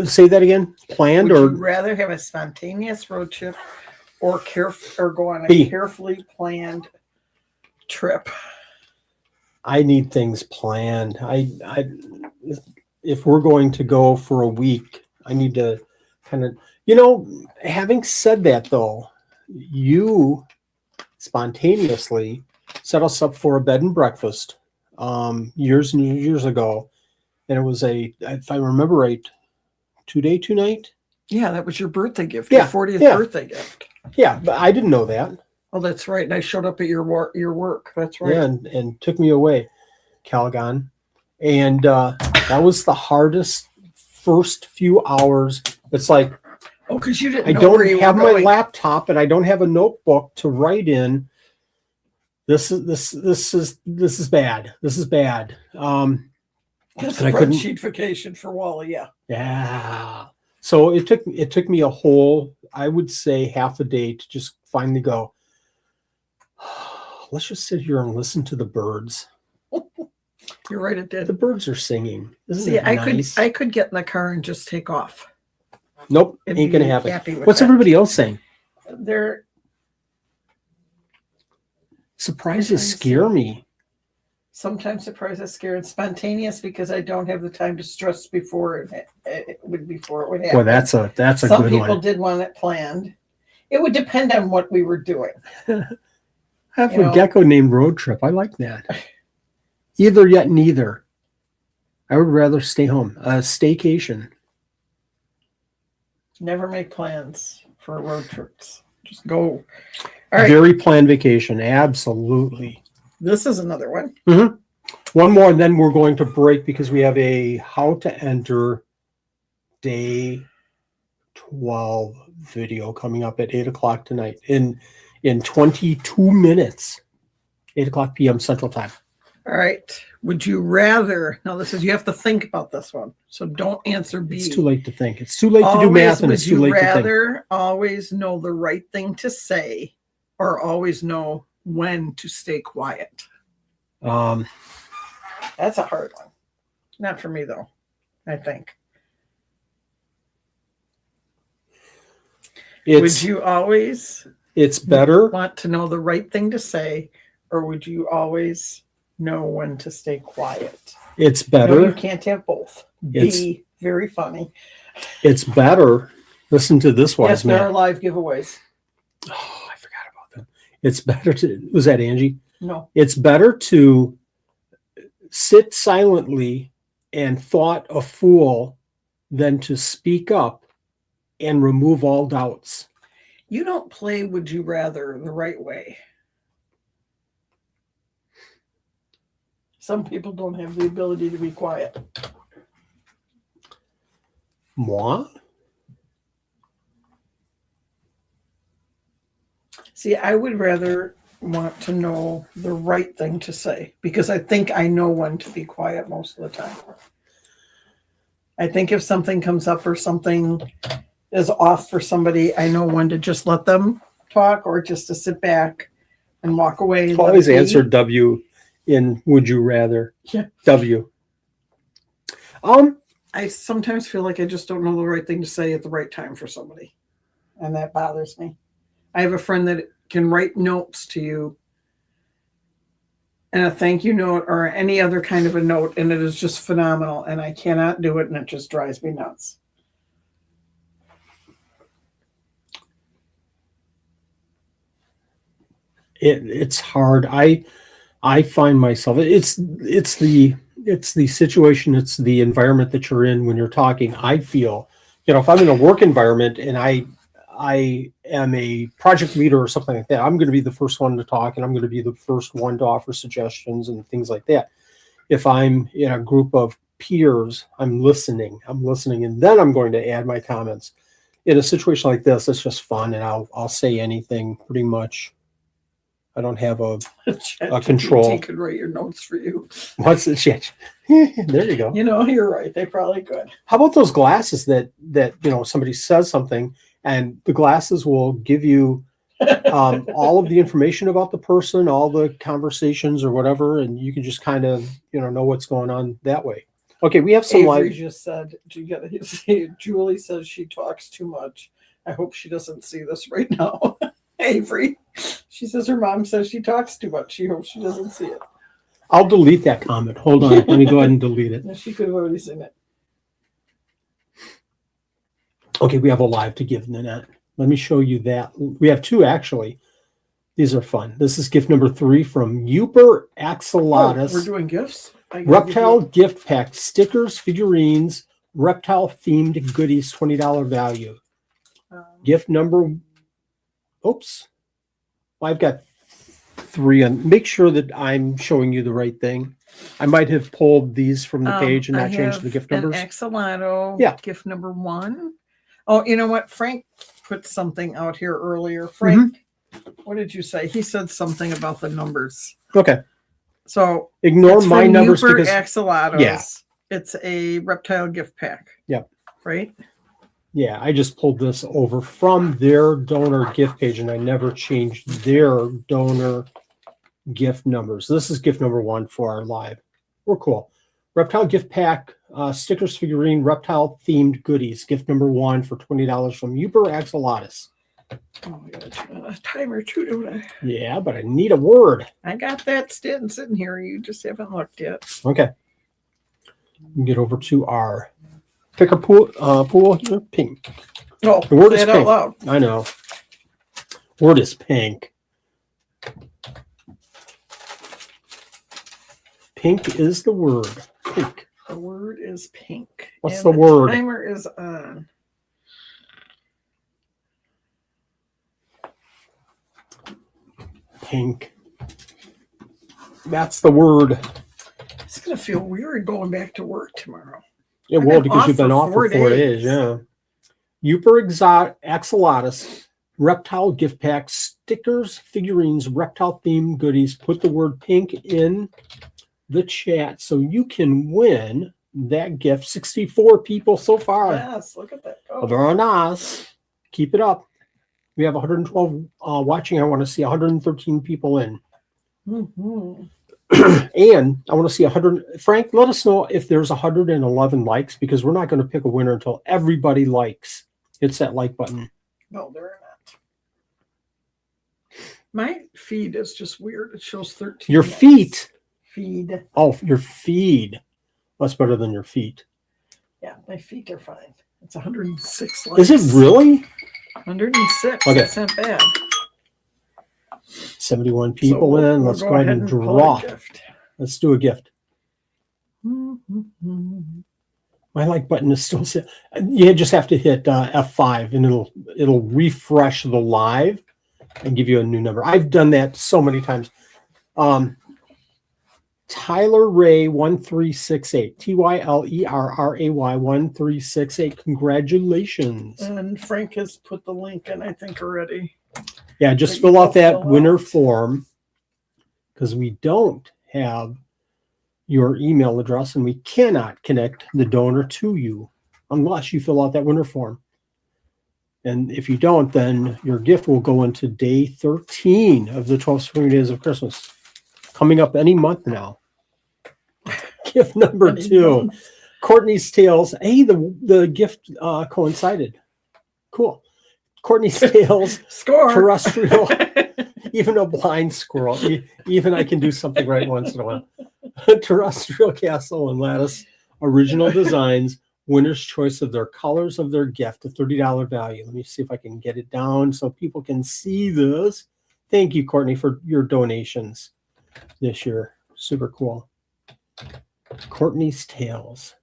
Say that again. Planned Would or you rather have a spontaneous road trip or go on a B. carefully planned trip? I need things planned. If we're going to go for a week, I need to kind of, having said that though, you spontaneously set us up for a bed and breakfast years and years ago. And it was if I remember right, 2-day, 2-night. Yeah, that was your birthday gift, Yeah, your 40th yeah. birthday gift. Yeah, but I didn't know that. Oh, that's right. And I showed up at your work. That's right. Yeah, and took me away, Calgon. And that was the hardest first few hours. It's like, Oh, because you didn't I know where you don't have were my going. laptop and I don't have a notebook to write in. This is bad. This is bad. That's and I couldn't- spreadsheet vacation for Wally. Yeah. Yeah. So it took me a whole, I would say, half a day to just finally go, let's just sit here and listen to the birds. You're right. It did. The birds are singing. Isn't See, it nice? I could get in the car and just take off. Nope, And ain't gonna be happen. happy with What's that. everybody else saying? They're Surprises scare me. sometimes surprises scare and spontaneous because I don't have the time to stress before it would happen. Well, that's a Some good people one. did want it planned. It would depend on what we were doing. I have you a know. gecko named Road Trip. I like that. Either yet neither. I would rather stay home. A staycation. Never make plans for road trips. Just go. All right. Very planned vacation. Absolutely. This is another one. One more, and then we're going to break because we have a how to enter day 12 video coming up at 8 o'clock tonight in 22 minutes, 8 o'clock p.m. Central Time. All right. Would you rather? Now, you have to think about this one. So don't answer B. It's too late to think. It's too late to do math, and it's too late to think. Would you rather always know the right thing to say or always know when to stay quiet? That's a hard one. Not for me, though, I think. Would you always It's better. want to know the right thing to say, or would you always know when to stay quiet? It's No, you better. can't have both. It's- B, very funny. It's better. Listen to this wise Yes, there are man. live giveaways. Oh, I forgot about that. It's better to. Was that Angie? No. It's better to sit silently and thought a fool than to speak up and remove all doubts. You don't play Would You Rather the right way. Some people don't have the ability to be quiet. Moi? See, I would rather want to know the right thing to say because I think I know when to be quiet most of the time. I think if something comes up or something is off for somebody, I know when to just let them talk or just to sit back and walk away. Always answer W in Would You Rather. Yeah. W. I sometimes feel like I just don't know the right thing to say at the right time for somebody. And that bothers me. I have a friend that can write notes to you and a thank you note or any other kind of a note, and it is just phenomenal. And I cannot do it, and it just drives me nuts. It's hard. I find myself it's the situation, it's the environment that you're in when you're talking. I feel, if I'm in a work environment and I am a project leader or something like that, I'm going to be the first one to talk and I'm going to be the first one to offer suggestions and things like that. If I'm in a group of peers, I'm listening, and then I'm going to add my comments. In a situation like this, it's just fun, and I'll say anything pretty much. I don't have a control. They could write your notes for you. What's the shit? There you go. You're right. They probably could. How about those glasses that somebody says something and the glasses will give you all of the information about the person, all the conversations or whatever, and you can just kind of know what's going on that way. Okay, we have some Avery live. just said, Julie says she talks too much. I hope she doesn't see this right now. Avery, she says her mom says she talks too much. She hopes she doesn't see it. I'll delete that comment. Hold on. Let me go ahead and delete it. No, she could have already seen it. Okay, we have a live to give, Nanette. Let me show you that. We have two, actually. These are fun. This is gift number 3 from Uper Axolotus. We're doing gifts? Reptile gift pack, stickers, figurines, reptile-themed goodies, $20 value. Gift number... Oops. I've got 3. And make sure that I'm showing you the right thing. I might have pulled these from the page and not changed the gift numbers. Axolotl, yeah. Gift number 1. Oh, you know what? Frank put something out here earlier. Frank, what did you say? He said something about the numbers. Okay. So ignore my numbers Uper because Axolotls. Yeah. It's a reptile gift pack. Yep. Right? Yeah, I just pulled this over from their donor gift page and I never changed their donor gift numbers. This is gift number 1 for our live. We're cool. Reptile gift pack, stickers, figurine, reptile themed goodies. Gift number 1 for $20 from Uber Axolotus. Oh, I got a timer too, don't I? Yeah, but I need a word. I got that sitting here. You just haven't looked yet. Okay. Get over to our picker pool here. Pink. Oh, the word is say it pink. out loud. I know. Word is pink. Pink is the word. Pink. The word is pink. What's and the word? Timer is on. Pink. That's the word. It's going to feel weird going back to work tomorrow. It will because you've been off for 4 days. Yeah. Uper Axolotus, reptile gift pack, stickers, figurines, reptile themed goodies. Put the word pink in the chat so you can win that gift. 64 people so far. Yes, look at that. Oh. Very nice. Keep it up. We have 112 watching. I want to see 113 people in. Mm-hmm. And I want to see 100. Frank, let us know if there's 111 likes because we're not going to pick a winner until everybody likes. Hits that like button. No, they're not. My feed is just weird. It shows 13. Your likes. feet. Feed. Oh, your feed. That's better than your feet. Yeah, my feet are fine. It's 106 likes. Is it really? 106. Okay. That's not bad. 71 people So in. we'll Let's go ahead and pull a draw. gift. Let's do a gift. Mm-hmm. My like button is still set. You just have to hit F5 and it'll refresh the live and give you a new number. I've done that so many times. Tyler Ray 1368. TYLERRAY 1368. Congratulations. And Frank has put the link in, I think, already. Yeah, just But fill you out will that fill winner out. form because we don't have your email address and we cannot connect the donor to you unless you fill out that winner form. And if you don't, then your gift will go into day 13 of the 12 spring days of Christmas. Coming up any month now. Gift number 2. Courtney's Tales. Hey, the gift coincided. Cool. Courtney's Tales. Score. Terrestrial. Even a blind squirrel. Even I can do something right once in a while. Terrestrial Castle and Lattice. Original designs. Winner's choice of their colors of their gift. A $30 value. Let me see if I can get it down so people can see this. Thank you, Courtney, for your donations this year. Super cool. Courtney's Tales.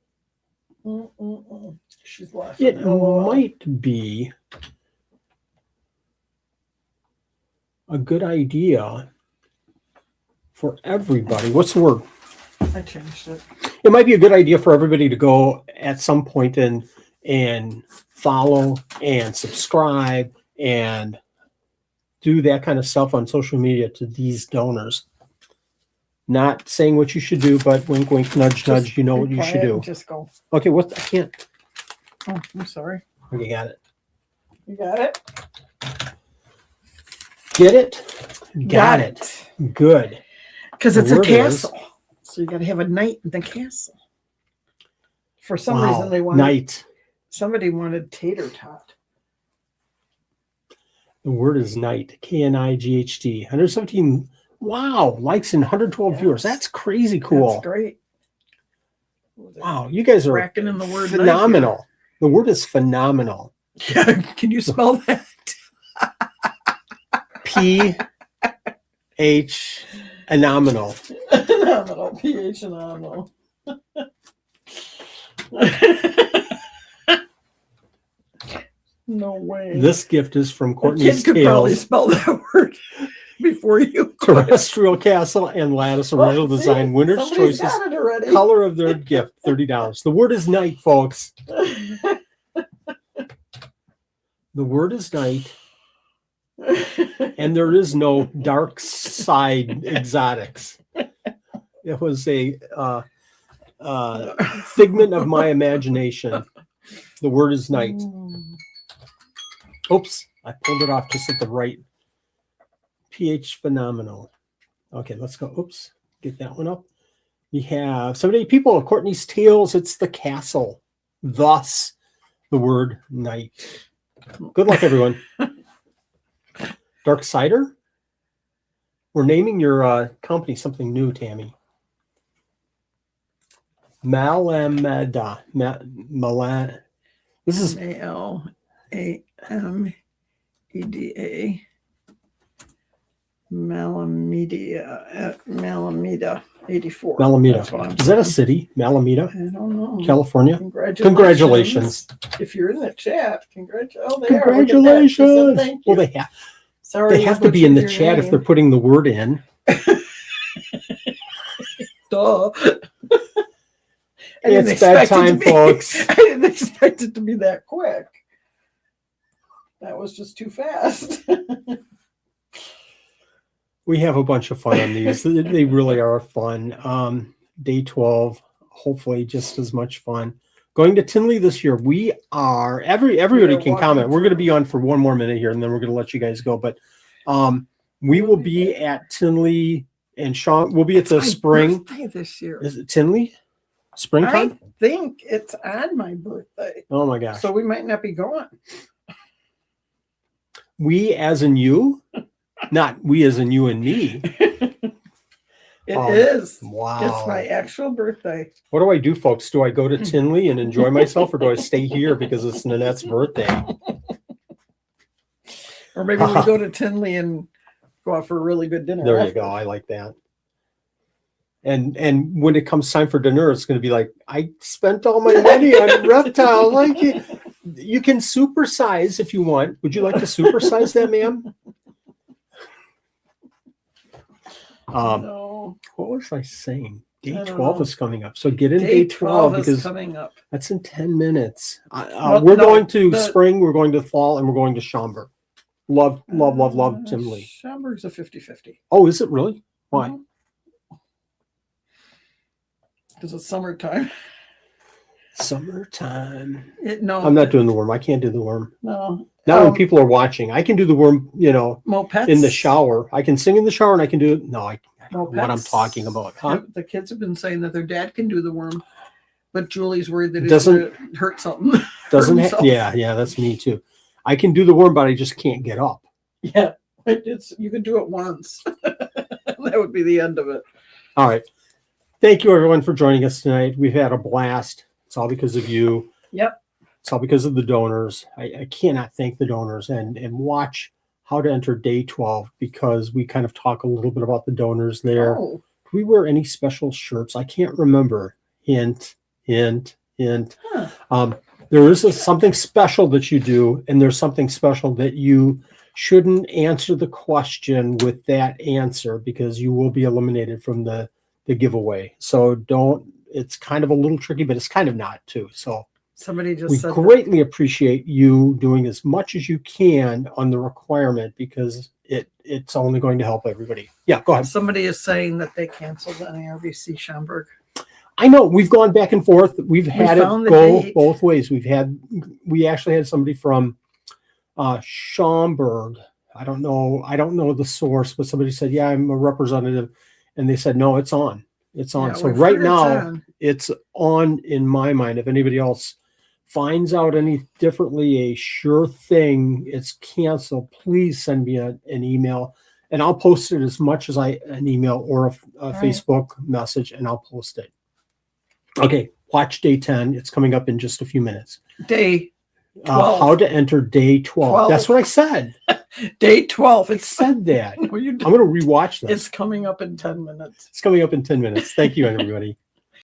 She's laughing. It might be a good idea for everybody. What's the word? I changed it. It might be a good idea for everybody to go at some point and follow and subscribe and do that kind of stuff on social media to these donors. Not saying what you should do, but wink, wink, nudge, nudge. You know what you should do. Just go. Okay, what? I can't. Oh, I'm sorry. Okay, got it. You got it? Get it? Got it. Good. Because it's The a word castle. So you got to have a knight in the castle. For some reason, they wanted. Night. Somebody wanted tater tot. The word is night. KNIGHT. 117. Wow. Likes and 112 viewers. That's crazy cool. That's great. Wow. You guys are Racking in the word phenomenal. The word is phenomenal. Yeah. Can you spell that? PH phenomenal. Phenomenal. PH phenomenal. No way. This gift is from A Courtney's kid could probably Tales. spell that word before you. Terrestrial Castle and Lattice Original See? Design. Winner's Somebody's choices. got it already. Color of their gift. $30. The word is night, folks. The word is night. And there is no dark side exotics. It was a figment of my imagination. The word is night. Oops, I pulled it off just at the right. PH phenomenal. Okay, let's go. Oops, get that one up. We have 78 people. Courtney's Tales. It's the castle. Thus, the word night. Good luck, everyone. Dark Cider? We're naming your company something new, Tammy. Malameda. This is MALAMEDA. Malameda 84. Malameda. Is that a city? Malameda, I don't know. California? Congratulations. If you're in the chat, congratulations. Congratulations. Thank Well, you. Sorry, they have to be in the chat if they're putting the word in. Duh. It's bedtime, folks. I didn't expect it to be that quick. That was just too fast. We have a bunch of fun on these. They really are fun. Day 12, hopefully just as much fun. Going to Tinley this year. We are everybody can comment. We're going to be on for one more minute here, and then we're going to let you guys go. But we will be at Tinley, and Sean will be at the spring. This year. Is it Tinley? Springtime? I think it's on my birthday. Oh my gosh. So we might not be going. We as in you? Not we as in you and me. It is. Wow. It's my actual birthday. What do I do, folks? Do I go to Tinley and enjoy myself, or do I stay here because it's Nanette's birthday? Or maybe we go to Tinley and Go out for a really good dinner. There you after. go. I like that. And when it comes time for dinner, it's going to be like, I spent all my money on reptile. Like you can supersize if you want. Would you like to supersize that, ma'am? No. What was I saying? Day I don't 12 know. is coming up. So get in day 12 is because coming up. that's in 10 minutes. Well, we're no, going to the- spring, we're going to fall, and we're going to Schaumburg. Love Tim Lee. Schaumburg's a 50-50. Oh, is it really? Why? Because it's summertime. Summertime. No, I'm not doing the worm. I can't do the worm. No. Not when people are watching. I can do the worm, Mopeds in the shower. I can sing in the shower and I can do it. No, I don't know what I'm Mopeds talking about. Huh? The kids have been saying that their dad can do the worm, but Julie's worried that he's Doesn't- going to hurt something. Doesn't himself. yeah, that's me too. I can do the worm, but I just can't get up. Yeah, you can do it once. That would be the end of it. All right. Thank you, everyone, for joining us tonight. We've had a blast. It's all because of you. Yep. It's all because of the donors. I cannot thank the donors and watch how to enter day 12 because we kind of talk a little bit about the donors there. Oh, Do we wear any special shirts? I can't remember. Hint, hint, hint. Huh. There is something special that you do, and there's something special that you shouldn't answer the question with that answer because you will be eliminated from the giveaway. So it's kind of a little tricky, but it's kind of not too. So somebody just we said greatly appreciate you doing as much as you can on the requirement because it's only going to help everybody. Yeah, go ahead. somebody is saying that they canceled the NARBC Schaumburg. I know we've gone back and forth. We've had it found the go date. both ways. We actually had somebody from Schaumburg. I don't know the source, but somebody said, yeah, I'm a representative. And they said, no, it's on. It's on. Yeah, So we've right heard now it's on. it's on in my mind. If anybody else finds out any differently, a sure thing, it's canceled. Please send me an email and I'll post it as much as an email or a right. Facebook message and I'll post it. Okay. Watch day 10. It's coming up in just a few minutes. Day 12. How to enter day 12. That's what I said. Day 12. I said that. No, you I'm going to rewatch this. It's coming up in 10 minutes. It's coming up in 10 minutes. Thank you, everybody.